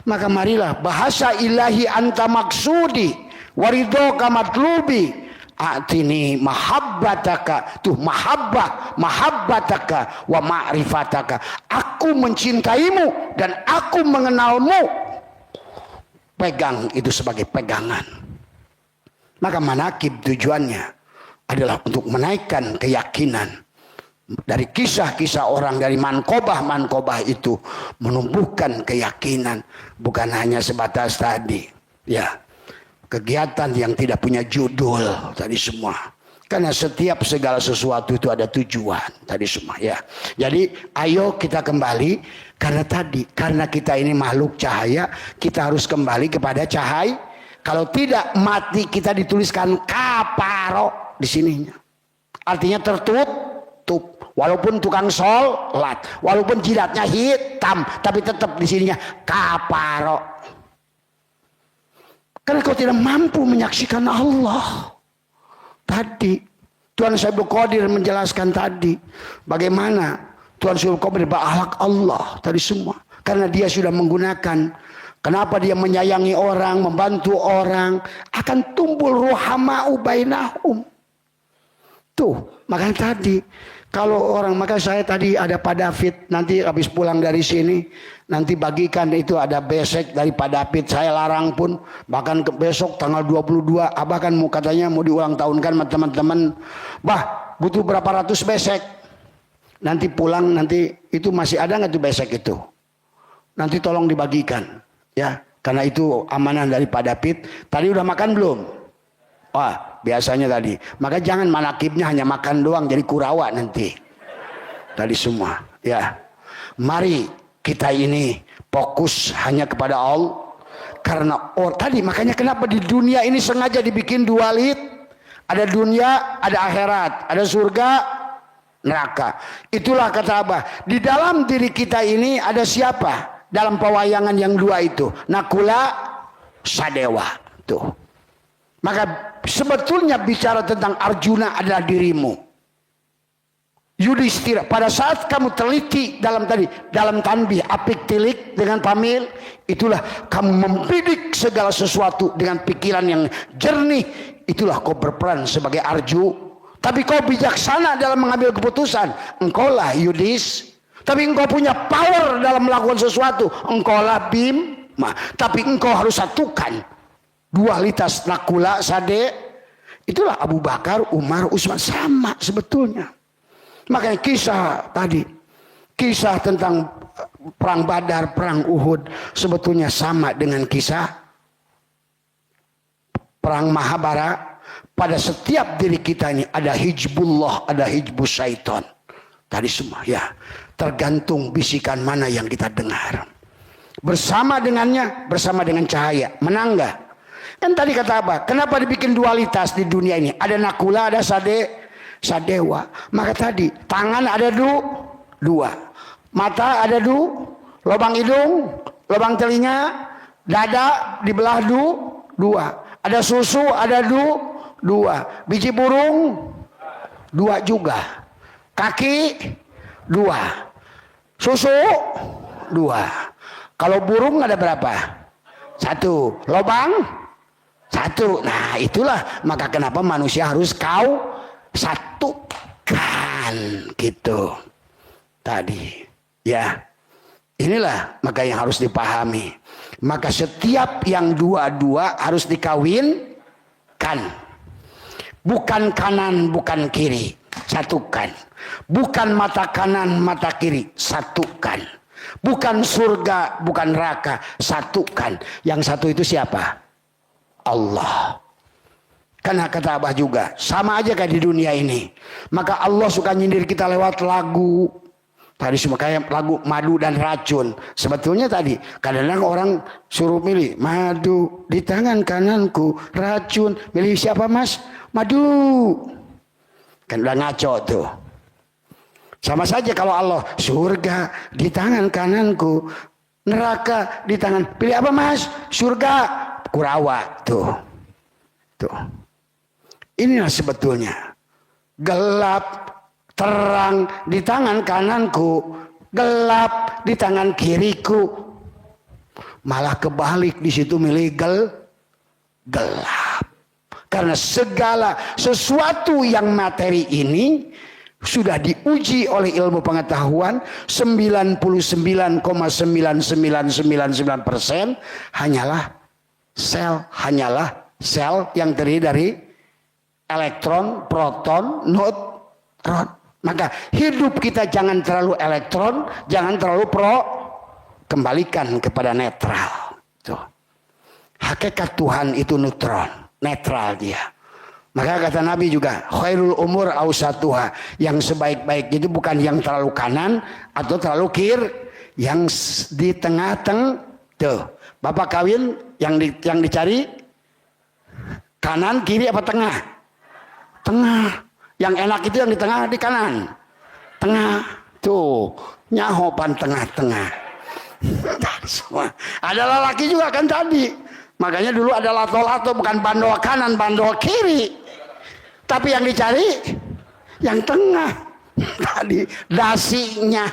Maka marilah bahasa ilahi anta maksudi waridhoka matlubi atini mahabbataka, tuh mahabbataka wa ma'rifataka, aku mencintaimu dan aku mengenalmu. Pegang itu sebagai pegangan. Maka manakib tujuannya adalah untuk menaikkan keyakinan. Dari kisah-kisah orang, dari mankobah itu menumbuhkan keyakinan, bukan hanya sebatas tadi ya kegiatan yang tidak punya judul tadi semua. Karena setiap segala sesuatu itu ada tujuan tadi semua ya. Jadi ayo kita kembali, karena kita ini makhluk cahaya, kita harus kembali kepada cahaya. Kalau tidak, mati kita dituliskan kaparo di sininya. Artinya tertutup. Walaupun tukang sholat, walaupun jidatnya hitam, tapi tetap di sininya kaparo. Karena kau tidak mampu menyaksikan Allah. Tadi Tuhan Syaikhul Qadir menjelaskan tadi bagaimana Tuhan Syaikhul Qadir berakhlak Allah tadi semua. Karena dia sudah menggunakan, kenapa dia menyayangi orang, membantu orang, akan tumbuh ruhamau bainahum. Tuh, makanya tadi kalau orang, maka saya tadi ada Pak David, nanti habis pulang dari sini, nanti bagikan itu ada besek dari Pak David, saya larang pun, bahkan besok tanggal 22, Abah kan katanya mau diulang tahunkan sama teman-teman, bah butuh berapa ratus besek, nanti pulang, nanti itu masih ada nggak tuh besek itu, nanti tolong dibagikan, ya, karena itu amanah dari Pak David. Tadi udah makan belum? Wah, biasanya tadi. Maka jangan manakibnya hanya makan doang jadi kurawa nanti. Tadi semua, ya. Mari kita ini fokus hanya kepada Allah. Karena tadi makanya kenapa di dunia ini sengaja dibikin dualit. Ada dunia, ada akhirat, ada surga, neraka. Itulah kata Abah. Di dalam diri kita ini ada siapa? Dalam pewayangan yang dua itu. Nakula, Sadewa. Tuh. Maka sebetulnya bicara tentang Arjuna adalah dirimu. Yudhistira, pada saat kamu teliti dalam tanbih apik tilik dengan pamil, itulah kamu membidik segala sesuatu dengan pikiran yang jernih. Itulah kau berperan sebagai Arju. Tapi kau bijaksana dalam mengambil keputusan. Engkaulah Yudhis. Tapi engkau punya power dalam melakukan sesuatu. Engkaulah Bima. Tapi engkau harus satukan dualitas Nakula, Sade. Itulah Abu Bakar, Umar, Utsman, sama sebetulnya. Makanya kisah tadi, kisah tentang perang Badar, perang Uhud, sebetulnya sama dengan kisah perang Mahabharata. Pada setiap diri kita ini ada hijbullah, ada hijbus syaitan. Tadi semua ya, tergantung bisikan mana yang kita dengar. Bersama dengannya, bersama dengan cahaya, menang gak? Kan tadi kata apa? Kenapa dibikin dualitas di dunia ini? Ada Nakula, ada Sadewa. Maka tadi tangan ada dua, mata ada lubang hidung, lubang telinga, dada dibelah dua. Ada susu ada dua, biji burung dua juga, kaki dua, susu dua. Kalau burung ada berapa? Satu, lubang satu. Nah itulah maka kenapa manusia harus kau satukan gitu tadi ya. Inilah maka yang harus dipahami. Maka setiap yang dua-dua harus dikawinkan. Bukan kanan, bukan kiri, satukan. Bukan mata kanan, mata kiri, satukan. Bukan surga, bukan neraka, satukan. Yang satu itu siapa? Allah. Karena kata Abah juga, sama aja kayak di dunia ini. Maka Allah suka nyindir kita lewat lagu. Tadi semua kayak lagu madu dan racun. Sebetulnya tadi, kadang-kadang orang suruh milih. Madu di tangan kananku, racun. Milih siapa mas? Madu. Kan udah ngaco tuh. Sama saja kalau Allah, surga di tangan kananku, neraka di tangan. Pilih apa mas? Surga. Kurawa tuh. Inilah sebetulnya gelap terang di tangan kananku, gelap di tangan kiriku. Malah kebalik di situ milih gelap. Karena segala sesuatu yang materi ini sudah diuji oleh ilmu pengetahuan 99,99999% hanyalah sel yang terdiri dari elektron, proton, neutron. Maka hidup kita jangan terlalu elektron, jangan terlalu kembalikan kepada netral. Tuh. Hakikat Tuhan itu neutron, netral dia. Maka kata Nabi juga, khairul umur ausatuha, yang sebaik-baik itu bukan yang terlalu kanan atau terlalu kiri, yang di tengah-tengah. Tuh, Bapak kawin yang dicari kanan, kiri apa tengah? Tengah. Yang enak itu yang di tengah, di kanan. Tengah. Tuh, nyahopan tengah-tengah. Ada lelaki juga kan tadi. Makanya dulu ada lato-lato, bukan bandol kanan, bandol kiri. Tapi yang dicari yang tengah. Tadi dasinya.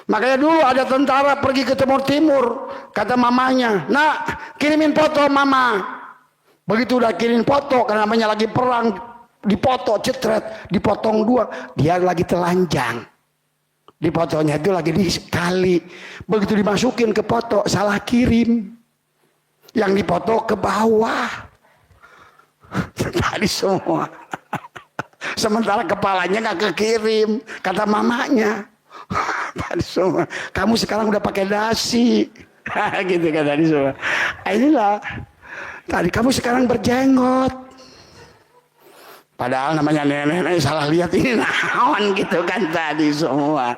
Makanya dulu ada tentara pergi ke timur. Kata mamanya, "Nak, kirimin foto mama." Begitu udah kirim foto, karena namanya lagi perang, dipoto cetret, dipotong dua, dia lagi telanjang. Di fotonya itu lagi dikali. Begitu dimasukin ke foto, salah kirim. Yang dipoto ke bawah. Tadi semua. Sementara kepalanya gak kekirim. Kata mamanya. Tadi semua. Kamu sekarang udah pakai dasi. Gitu kan tadi semua. Inilah. Tadi kamu sekarang berjenggot. Padahal namanya nenek-nenek salah lihat ini naon gitu kan tadi semua.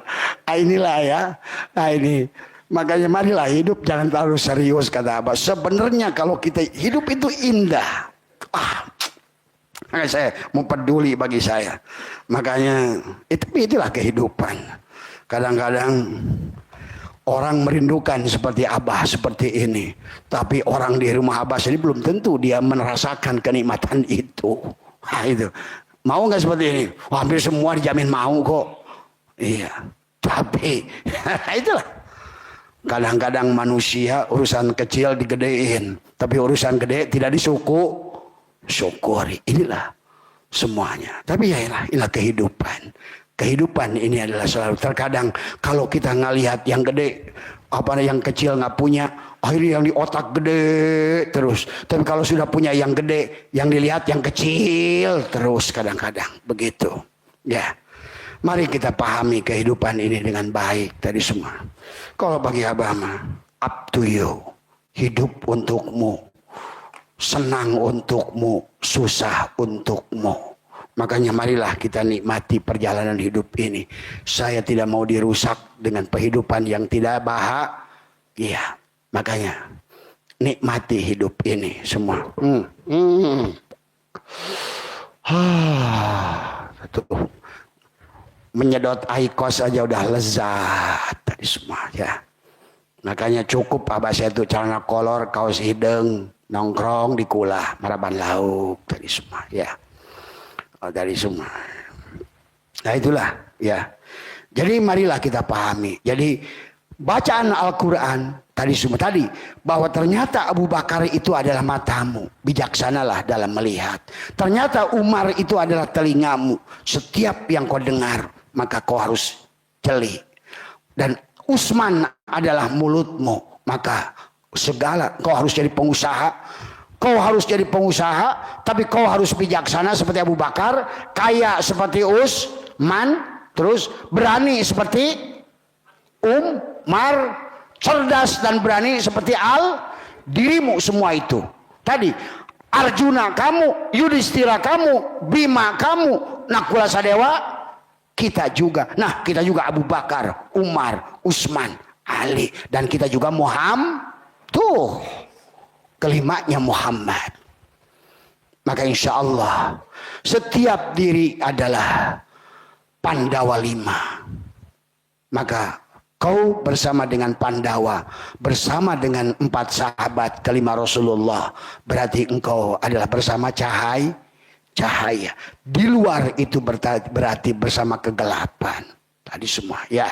Inilah ya. Nah ini. Makanya marilah hidup jangan terlalu serius kata Abah. Sebenarnya kalau kita hidup itu indah. Makanya saya mau peduli bagi saya. Makanya itulah kehidupan. Kadang-kadang orang merindukan seperti Abah seperti ini. Tapi orang di rumah Abah sendiri belum tentu dia merasakan kenikmatan itu. Nah itu. Mau nggak seperti ini? Hampir semua dijamin mau kok. Iya. Tapi itulah. Kadang-kadang manusia urusan kecil digedein. Tapi urusan gede tidak syukuri. Inilah semuanya. Tapi ya inilah kehidupan. Kehidupan ini adalah selalu terkadang kalau kita ngelihat yang gede, yang kecil nggak punya, akhirnya yang di otak gede terus. Tapi kalau sudah punya yang gede, yang dilihat yang kecil terus kadang-kadang begitu. Ya, mari kita pahami kehidupan ini dengan baik tadi semua. Kalau bagi Abah mah, up to you. Hidup untukmu. Senang untukmu, susah untukmu. Makanya marilah kita nikmati perjalanan hidup ini. Saya tidak mau dirusak dengan kehidupan yang tidak bahagia. Makanya nikmati hidup ini semua. Menyedot aikos aja udah lezat tadi semua ya. Makanya cukup Abah saya itu celana kolor, kaos hidung, nongkrong di kulah, maraban lauk tadi semua ya. Dari semua. Nah itulah ya. Jadi marilah kita pahami. Jadi bacaan Al-Quran tadi semua tadi bahwa ternyata Abu Bakar itu adalah matamu, bijaksanalah dalam melihat. Ternyata Umar itu adalah telingamu, setiap yang kau dengar maka kau harus jeli. Dan Utsman adalah mulutmu, maka segala kau harus jadi pengusaha. Kau harus jadi pengusaha, tapi kau harus bijaksana seperti Abu Bakar, kaya seperti Utsman, terus berani seperti Umar, cerdas dan berani seperti dirimu semua itu. Tadi Arjuna kamu, Yudhistira kamu, Bima kamu, Nakula Sadewa kita juga. Nah, kita juga Abu Bakar, Umar, Utsman, Ali, dan kita juga Muhammad. Tuh. Kelimanya Muhammad. Maka insya Allah setiap diri adalah Pandawa 5. Maka kau bersama dengan Pandawa, bersama dengan 4 sahabat kelima Rasulullah, berarti engkau adalah bersama cahaya. Di luar itu berarti bersama kegelapan. Tadi semua ya.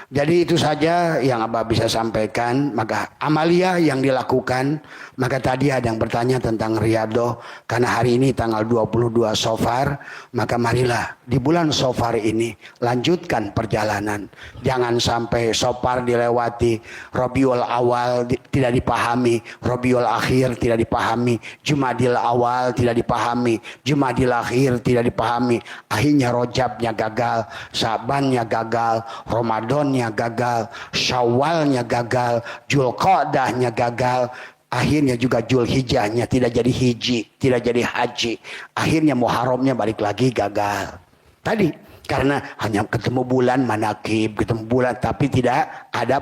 Jadi itu saja yang Abah bisa sampaikan. Maka amalia yang dilakukan. Maka tadi ada yang bertanya tentang riyadhah. Karena hari ini tanggal 22 Safar. Maka marilah di bulan Safar ini lanjutkan perjalanan. Jangan sampai Safar dilewati. Rabiul Awal tidak dipahami. Rabiul Akhir tidak dipahami. Jumadil Awal tidak dipahami. Jumadil Akhir tidak dipahami. Akhirnya Rajabnya gagal. Syabannya gagal. Ramadannya gagal, Syawalnya gagal, Dzulqa'dahnya gagal, akhirnya juga Dzulhijjahnya tidak jadi hiji, tidak jadi haji, akhirnya Muharramnya balik lagi gagal. Tadi karena hanya ketemu bulan manakib, ketemu bulan tapi tidak ada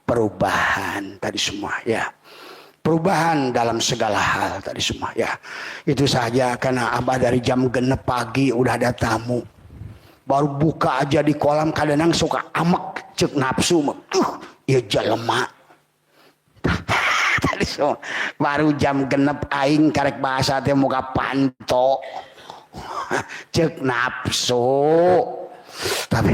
perubahan tadi semua ya. Perubahan dalam segala hal tadi semua ya. Itu saja karena Abah dari jam genep pagi udah ada tamu. Baru buka aja di kolam kadang-kadang suka amek cek nafsu ya jelema tadi so baru jam genep aing karek bahasa teh muka panto cek nafsu tapi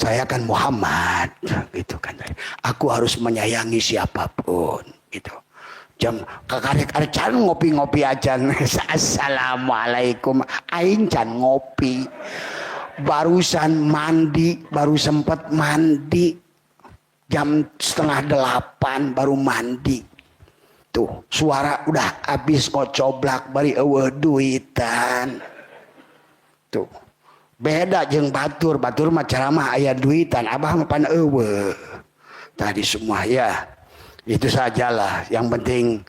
saya kan Muhammad gitu kan, aku harus menyayangi siapapun gitu. Jam kakarek-karek can ngopi-ngopi aja. Assalamualaikum. Aing can ngopi. Barusan mandi, baru sempat mandi. Jam 7:30 baru mandi. Tuh, suara udah habis ngocoblak bari eueuh duitan. Tuh. Beda jeung batur, batur mah ceramah aya duitan, Abah mah pan eueuh. Tadi semua ya. Itu sajalah yang penting.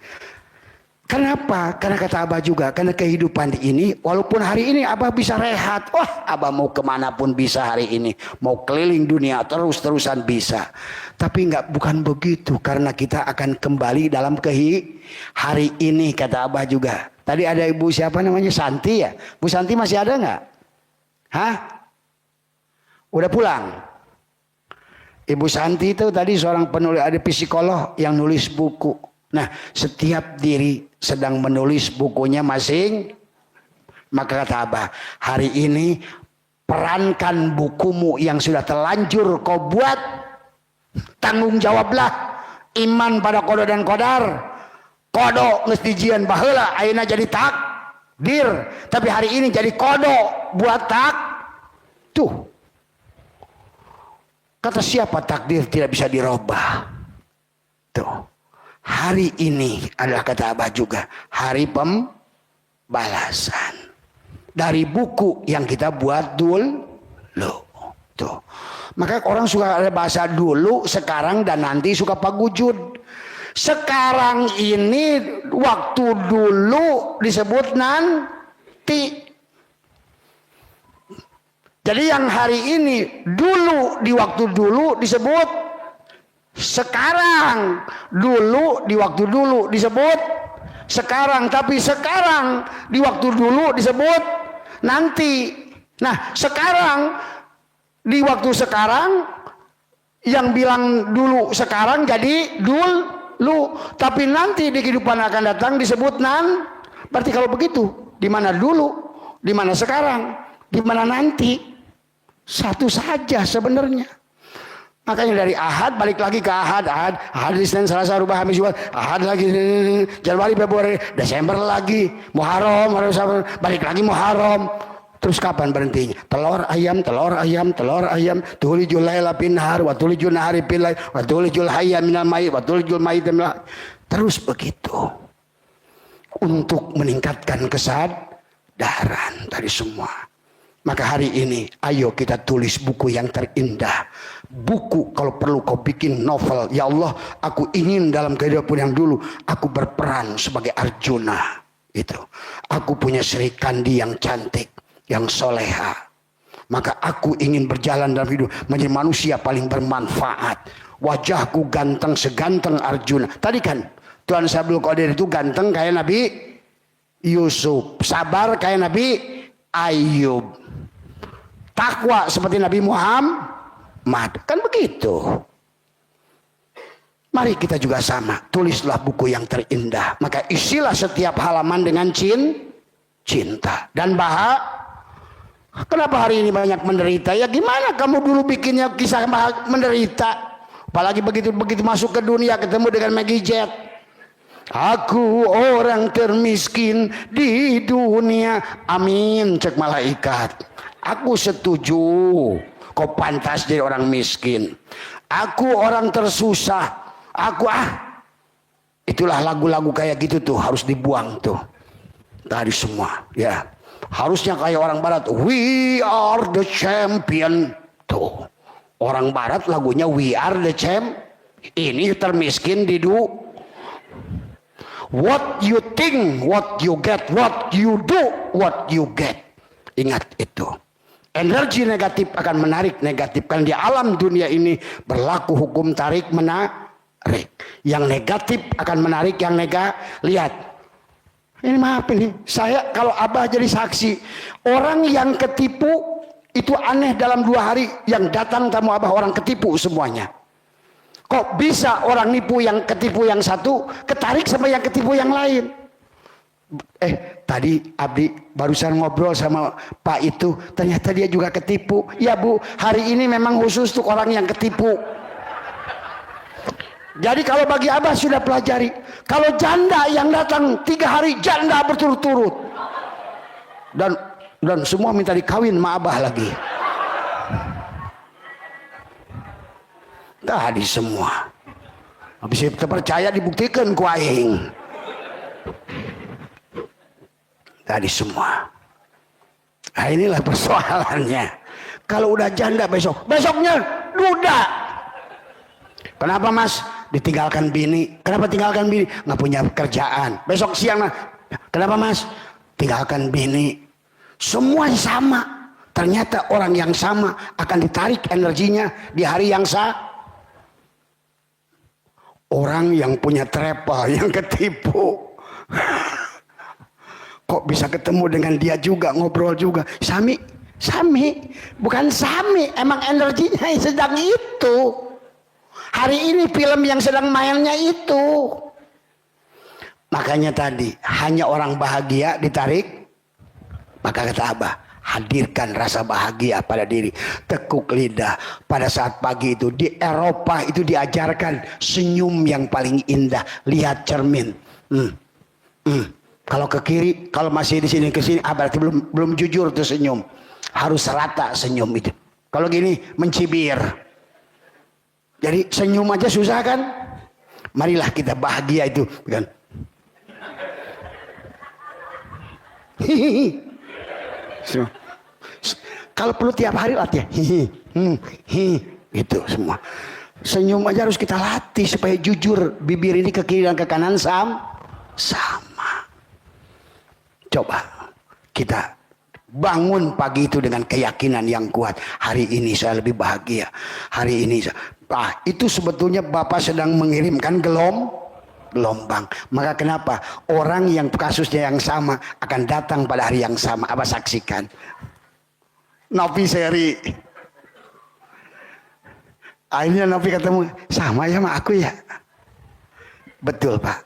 Kenapa? Karena kata Abah juga, karena kehidupan ini walaupun hari ini Abah bisa rehat, wah Abah mau kemanapun bisa hari ini, mau keliling dunia terus-terusan bisa. Tapi bukan begitu, karena kita akan kembali dalam hari ini kata Abah juga. Tadi ada ibu siapa namanya Santi ya, Bu Santi masih ada nggak? Hah? Udah pulang? Ibu Santi itu tadi seorang penulis, ada psikolog yang nulis buku. Nah, setiap diri sedang menulis bukunya masing. Maka kata Abah, hari ini perankan bukumu yang sudah terlanjur kau buat. Tanggung jawablah iman pada qada dan qadar. Qada geus dijieun baheula, ayeuna jadi takdir. Tapi hari ini jadi qada buat tuh. Kata siapa takdir tidak bisa dirubah. Tuh. Hari ini adalah kata Abah juga hari pembalasan. Dari buku yang kita buat dulu. Tuh. Maka orang suka ada bahasa dulu, sekarang dan nanti suka pagujud. Sekarang ini waktu dulu disebut nanti. Jadi yang hari ini dulu di waktu dulu disebut sekarang. Dulu di waktu dulu disebut sekarang. Tapi sekarang di waktu dulu disebut nanti. Nah sekarang di waktu sekarang yang bilang dulu sekarang jadi dulu. Tapi nanti di kehidupan akan datang disebut berarti kalau begitu di mana dulu, di mana sekarang, di mana nanti. Satu saja sebenarnya. Makanya dari Ahad balik lagi ke Ahad di Senin, Selasa, Rabu, Kamis, Jumat, Ahad lagi, Januari, Februari, Desember lagi, Muharram, balik lagi Muharram. Terus kapan berhentinya? Telur ayam, tulijul laila bin nahar, wa tulijul nahari bin lail, wa tulijul hayya minal mayit, wa tulijul mayit minal. Terus begitu. Untuk meningkatkan kesadaran dari semua. Maka hari ini ayo kita tulis buku yang terindah. Buku kalau perlu kau bikin novel. Ya Allah, aku ingin dalam kehidupan yang dulu aku berperan sebagai Arjuna. Itu. Aku punya Sri Kandi yang cantik, yang soleha. Maka aku ingin berjalan dalam hidup menjadi manusia paling bermanfaat. Wajahku ganteng seganteng Arjuna. Tadi kan Tuan Sabdul Qadir itu ganteng kayak Nabi Yusuf, sabar kayak Nabi Ayub. Takwa seperti Nabi Muhammad. Kan begitu. Mari kita juga sama. Tulislah buku yang terindah. Maka isilah setiap halaman dengan cinta. Dan Kenapa hari ini banyak menderita? Ya gimana kamu dulu bikinnya kisah menderita? Apalagi begitu masuk ke dunia ketemu dengan Maggie Jet. Aku orang termiskin di dunia. Amin, cek malaikat. Aku setuju. Kau pantas jadi orang miskin. Aku orang tersusah. Itulah lagu-lagu kayak gitu tuh harus dibuang tuh. Tadi semua, ya. Harusnya kayak orang barat. We are the champion. Tuh. Orang barat lagunya We are the champ. Ini termiskin di What you think, what you get. What you do, what you get. Ingat itu. Energi negatif akan menarik negatif. Kan di alam dunia ini berlaku hukum tarik menarik. Yang negatif akan menarik yang negatif. Lihat. Ini maaf ini. Saya kalau Abah jadi saksi. Orang yang ketipu itu aneh dalam 2 hari. Yang datang tamu Abah orang ketipu semuanya. Kok bisa orang nipu yang ketipu yang satu ketarik sama yang ketipu yang lain? Tadi Abdi barusan ngobrol sama Pak itu, ternyata dia juga ketipu. Ya Bu, hari ini memang khusus untuk orang yang ketipu. Jadi kalau bagi Abah sudah pelajari, kalau janda yang datang 3 hari janda berturut-turut dan semua minta dikawin sama Abah lagi. Tadi semua. Habis itu percaya dibuktikan ku aing. Tadi semua. Nah inilah persoalannya. Kalau udah janda besoknya duda. Kenapa Mas? Ditinggalkan bini. Kenapa tinggalkan bini? Nggak punya kerjaan. Besok siang kenapa Mas? Tinggalkan bini. Semua sama. Ternyata orang yang sama akan ditarik energinya di hari yang sama. Orang yang punya trepa, yang ketipu. Kok bisa ketemu dengan dia juga, ngobrol juga. Sami. Bukan sami, emang energinya sedang itu. Hari ini film yang sedang mainnya itu. Makanya tadi, hanya orang bahagia ditarik. Maka kata Abah, hadirkan rasa bahagia pada diri. Tekuk lidah. Pada saat pagi itu di Eropa itu diajarkan senyum yang paling indah. Lihat cermin. Kalau ke kiri, kalau masih di sini ke sini, berarti belum jujur tuh senyum. Harus rata senyum itu. Kalau gini mencibir. Jadi senyum aja susah kan? Marilah kita bahagia itu, kan? Kalau perlu tiap hari latihan. Itu semua. Senyum aja harus kita latih supaya jujur. Bibir ini ke kiri dan ke kanan sama. Coba kita bangun pagi itu dengan keyakinan yang kuat. Hari ini saya lebih bahagia. Hari ini itu sebetulnya Bapak sedang mengirimkan gelombang. Maka kenapa orang yang kasusnya yang sama akan datang pada hari yang sama. Abah saksikan. Nopi seri. Akhirnya Nopi ketemu, sama ya sama aku ya. Betul Pak.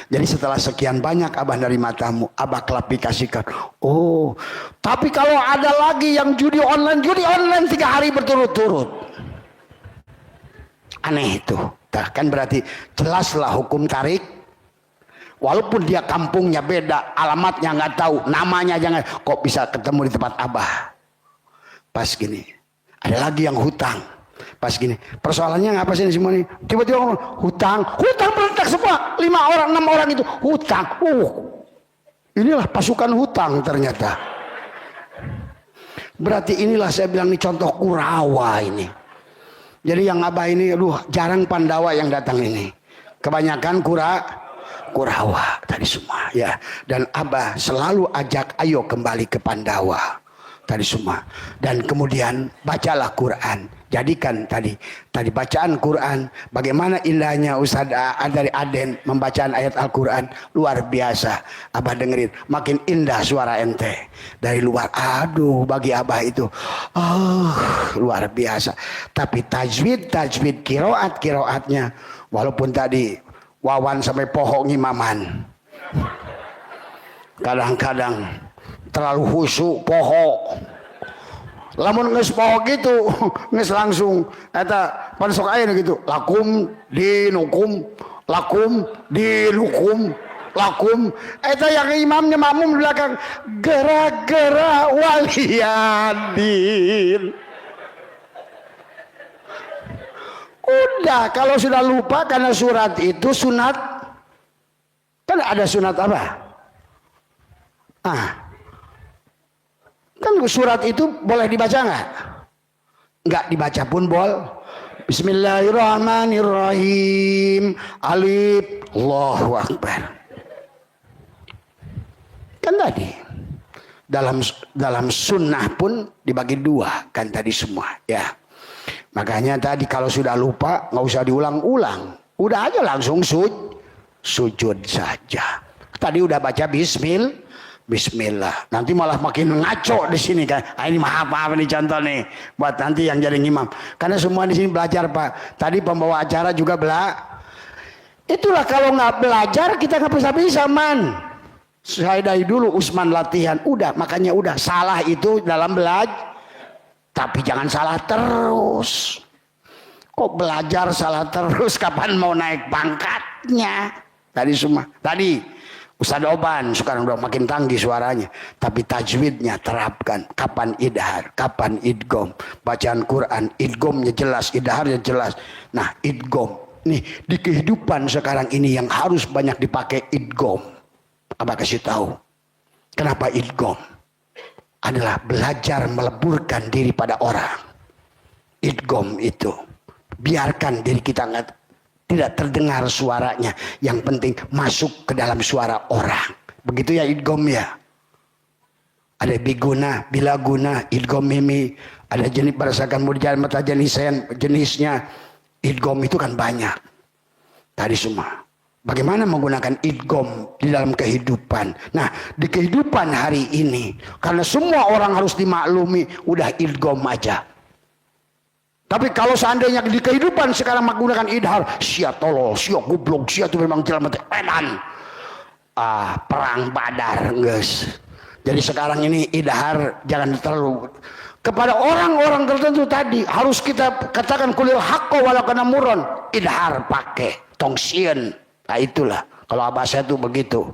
Jadi setelah sekian banyak Abah dari matamu, Abah klarifikasikan. Oh, tapi kalau ada lagi yang judi online 3 hari berturut-turut. Aneh itu. Kan berarti jelaslah hukum tarik. Walaupun dia kampungnya beda, alamatnya nggak tahu, namanya jangan. Kok bisa ketemu di tempat Abah? Pas gini, ada lagi yang hutang. Pas gini, persoalannya ngapa sih semua ini? Tiba-tiba ngomong, hutang berentak semua. 5 orang, 6 orang itu hutang. Inilah pasukan hutang ternyata. Berarti inilah saya bilang ini contoh Kurawa ini. Jadi yang Abah ini, jarang Pandawa yang datang ini. Kebanyakan Kurawa tadi semua ya. Dan Abah selalu ajak ayo kembali ke Pandawa tadi semua. Dan kemudian bacalah Quran. Jadikan tadi bacaan Quran. Bagaimana indahnya Ustaz dari Aden membacaan ayat Al-Quran. Luar biasa. Abah dengerin. Makin indah suara ente. Dari luar. Aduh bagi Abah itu. Luar biasa. Tapi tajwid kiroatnya. Walaupun tadi Wawan sampai pohong imaman. Kadang-kadang terlalu khusyuk poho. Lamun geus poho gitu, geus langsung eta pan sok aya gitu. Lakum dinukum, lakum dinukum, lakum. Eta yang imamnya makmum di belakang gara-gara waliyadin. Udah, kalau sudah lupa karena surat itu sunat, kan ada sunat apa? Kan surat itu boleh dibaca nggak? Nggak dibaca pun Bismillahirrahmanirrahim. Alif, Allahu Akbar. Kan tadi dalam sunnah pun dibagi dua kan tadi semua ya. Makanya tadi kalau sudah lupa nggak usah diulang-ulang, udah aja langsung sujud saja. Tadi udah baca Bismillah. Nanti malah makin ngaco di sini kan. Ini maaf nih contoh nih buat nanti yang jadi imam. Karena semua di sini belajar Pak. Tadi pembawa acara juga Itulah kalau nggak belajar kita nggak bisa man. Saya dari dulu Usman latihan. Udah makanya udah salah itu dalam belajar. Tapi jangan salah terus. Kok belajar salah terus? Kapan mau naik pangkatnya? Tadi Ustadz Oban sekarang udah makin tanggi suaranya. Tapi tajwidnya terapkan. Kapan idhar, kapan idgom. Bacaan Quran, idgomnya jelas, idharnya jelas. Nah idgom. Nih di kehidupan sekarang ini yang harus banyak dipakai idgom. Apa kasih tahu? Kenapa idgom? Adalah belajar meleburkan diri pada orang. Idgom itu. Biarkan diri kita tidak terdengar suaranya. Yang penting masuk ke dalam suara orang. Begitu ya idgom ya. Ada biguna, bilaguna, idgom mimi. Ada jenis berdasarkan mudjal mata jenisnya. Idgom itu kan banyak. Tadi semua. Bagaimana menggunakan idgom di dalam kehidupan. Nah di kehidupan hari ini. Karena semua orang harus dimaklumi. Udah idgom aja. Tapi kalau seandainya di kehidupan sekarang menggunakan idhar. Sia tolol, sia goblok, sia itu memang jalan mati. Perang Badar guys. Jadi sekarang ini idhar jangan terlalu. Kepada orang-orang tertentu tadi. Harus kita katakan kulil haqqo walau kana murron. Idhar pakai. Tongsien. Nah itulah kalau abah saya tuh begitu.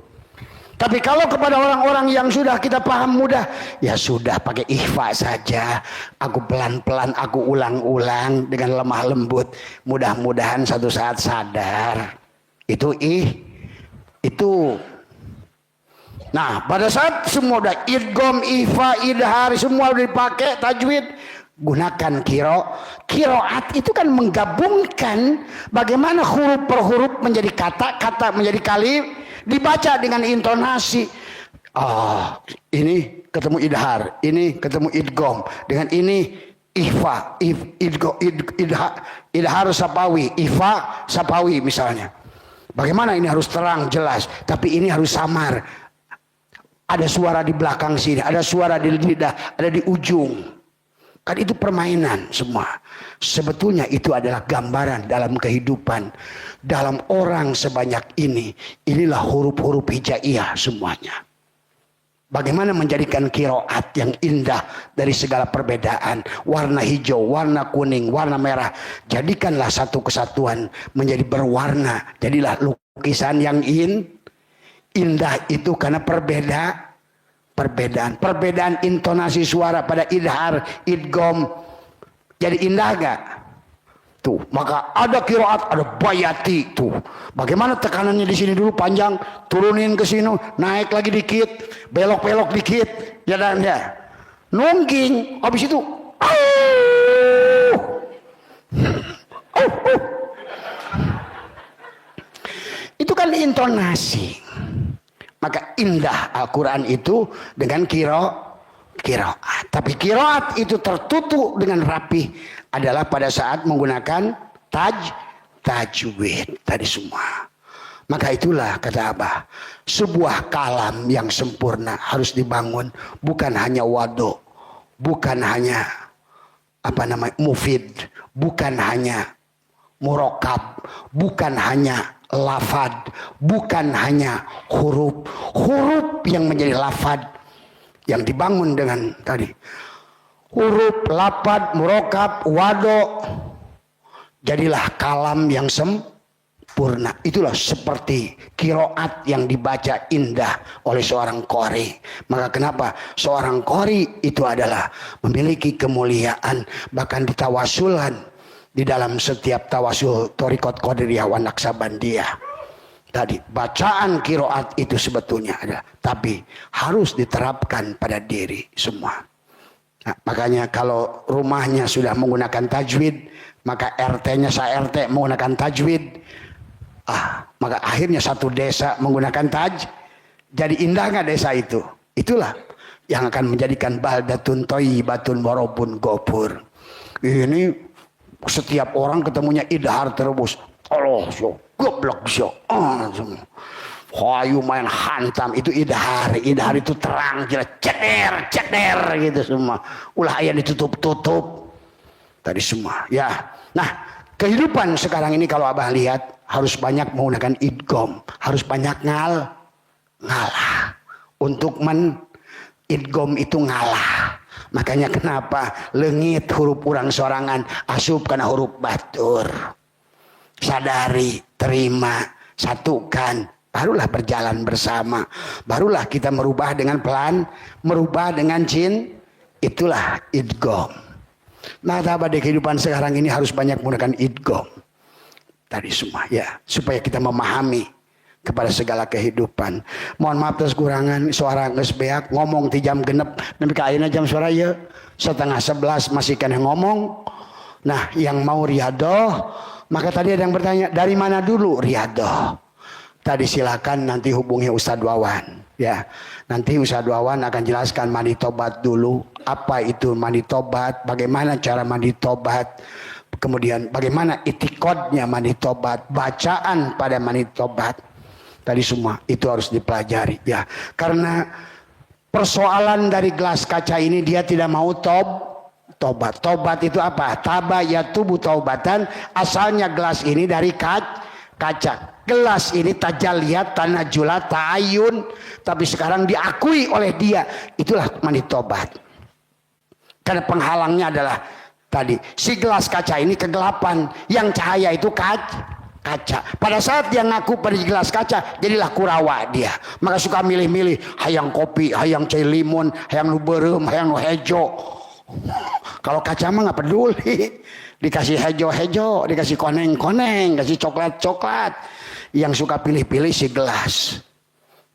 Tapi kalau kepada orang-orang yang sudah kita paham mudah, ya sudah pakai ikhfa saja. Aku pelan-pelan, aku ulang-ulang dengan lemah lembut. Mudah-mudahan satu saat sadar. Itu. Nah pada saat semua udah idgom, ikhfa, idhar, semua udah dipakai tajwid. Gunakan kiroat itu kan menggabungkan bagaimana huruf per huruf menjadi kata, kata menjadi kalim, dibaca dengan intonasi. Ini ketemu idhar, ini ketemu idgom, dengan ini ikhfa, idhar sapawi, ikhfa sapawi misalnya. Bagaimana ini harus terang jelas, tapi ini harus samar. Ada suara di belakang sini, ada suara di lidah, ada di ujung. Kan itu permainan semua. Sebetulnya itu adalah gambaran dalam kehidupan. Dalam orang sebanyak ini. Inilah huruf-huruf hijaiyah semuanya. Bagaimana menjadikan kiroat yang indah dari segala perbedaan. Warna hijau, warna kuning, warna merah. Jadikanlah satu kesatuan menjadi berwarna. Jadilah lukisan yang indah itu karena perbedaan intonasi suara pada idhar, idgom jadi indah gak? Tuh, maka ada kiroat, ada bayati tuh. Bagaimana tekanannya di sini dulu panjang, turunin ke sini, naik lagi dikit, belok-belok dikit, jalan ya. Nungging, habis itu itu kan intonasi. Maka indah Al-Quran itu dengan kiroat. Tapi kiroat itu tertutup dengan rapi adalah pada saat menggunakan tajwid tadi semua. Maka itulah kata Abah, sebuah kalam yang sempurna harus dibangun bukan hanya wado, bukan hanya mufid, bukan hanya murokab, bukan hanya lafad, bukan hanya huruf yang menjadi lafad yang dibangun dengan tadi huruf, lafadz, murokab, wado, jadilah kalam yang sempurna. Itulah seperti kiroat yang dibaca indah oleh seorang qori. Maka kenapa seorang qori itu adalah memiliki kemuliaan, bahkan ditawasulkan di dalam setiap tawasul Thariqat Qadiriyah wa Naqsabandiyah. Tadi bacaan kiroat itu sebetulnya ada, tapi harus diterapkan pada diri semua. Nah, makanya kalau rumahnya sudah menggunakan tajwid, maka RT-nya RT menggunakan tajwid, maka akhirnya satu desa menggunakan jadi indah nggak desa itu? Itulah yang akan menjadikan baldatun thayyibatun wa rabbun ghafur. Ini setiap orang ketemunya idhar terus. Allah goblok syo. Hayu main hantam itu idhar itu terang jelas ceder gitu semua. Ulah aya ditutup-tutup. Tadi semua. Ya. Nah, kehidupan sekarang ini kalau Abah lihat harus banyak menggunakan idgham, harus banyak ngalah. Untuk idgham itu ngalah. Makanya kenapa leungit huruf urang sorangan asup kana huruf batur. Sadari, terima, satukan, barulah berjalan bersama. Barulah kita merubah dengan pelan, merubah dengan itulah idgham. Nah, di kehidupan sekarang ini harus banyak menggunakan idgham. Tadi semua ya, supaya kita memahami kepada segala kehidupan. Mohon maaf atas kurangan, suara geus beak ngomong ti jam genep, nepi ka ayeuna jam suara ya 10:30 masih kena ngomong. Nah, yang mau riadoh, maka tadi ada yang bertanya, dari mana dulu riadoh? Tadi silakan nanti hubungi Ustadz Wawan. Ya, nanti Ustadz Wawan akan jelaskan mandi tobat dulu. Apa itu mandi tobat? Bagaimana cara mandi tobat? Kemudian bagaimana itikodnya mandi tobat? Bacaan pada mandi tobat. Tadi semua itu harus dipelajari. Ya, karena persoalan dari gelas kaca ini dia tidak mau tobat. Tobat itu apa? Taba yatubu taubatan. Asalnya gelas ini dari kaca. Gelas ini tajaliyat, tanajula, ta'ayun. Tapi sekarang diakui oleh dia. Itulah mandi tobat. Karena penghalangnya adalah tadi. Si gelas kaca ini kegelapan. Yang cahaya itu kaca. Pada saat dia ngaku pada gelas kaca, jadilah kurawa dia. Maka suka milih-milih. Hayang kopi, hayang cai limun, hayang nu beureum, hayang nu hejo. Kalau kaca mah nggak peduli, dikasih hejo-hejo, dikasih koneng-koneng, kasih coklat-coklat. Yang suka pilih-pilih si gelas.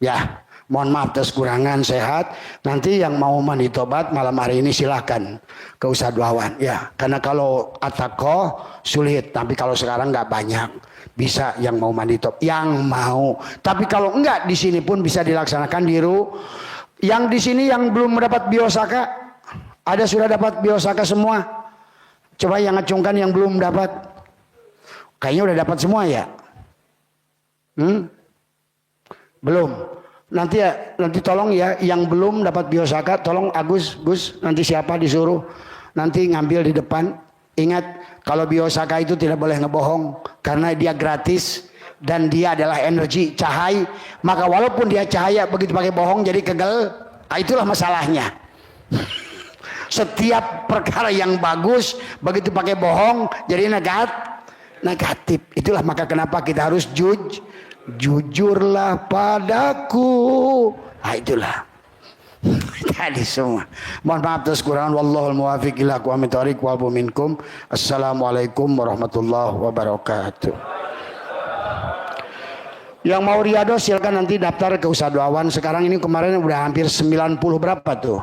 Ya, mohon maaf atas kurangan sehat. Nanti yang mau mandi tobat malam hari ini silakan ke Ustadz Wawan. Ya, karena kalau atako sulit, tapi kalau sekarang nggak banyak. Bisa yang mau mandi tobat, yang mau. Tapi kalau enggak di sini pun bisa dilaksanakan di Yang di sini yang belum mendapat biosaka. Ada sudah dapat biosaka semua? Coba yang ngacungkan yang belum dapat. Kayaknya udah dapat semua ya? Belum. Nanti tolong ya yang belum dapat biosaka, tolong Gus, nanti siapa disuruh nanti ngambil di depan. Ingat kalau biosaka itu tidak boleh ngebohong karena dia gratis dan dia adalah energi cahaya. Maka walaupun dia cahaya begitu pakai bohong jadi kegel, itulah masalahnya. Setiap perkara yang bagus begitu pakai bohong jadi negatif. Itulah maka kenapa kita harus jujurlah padaku. Itulah. Tadi semua. Mohon maaf atas kekurangan. Wallahul muwaffiq ila aqwamit thoriq wa minkum. Assalamualaikum warahmatullahi wabarakatuh. Yang mau riado silakan nanti daftar ke Ustadz Wawan. Sekarang ini kemarin udah hampir 90 berapa tuh?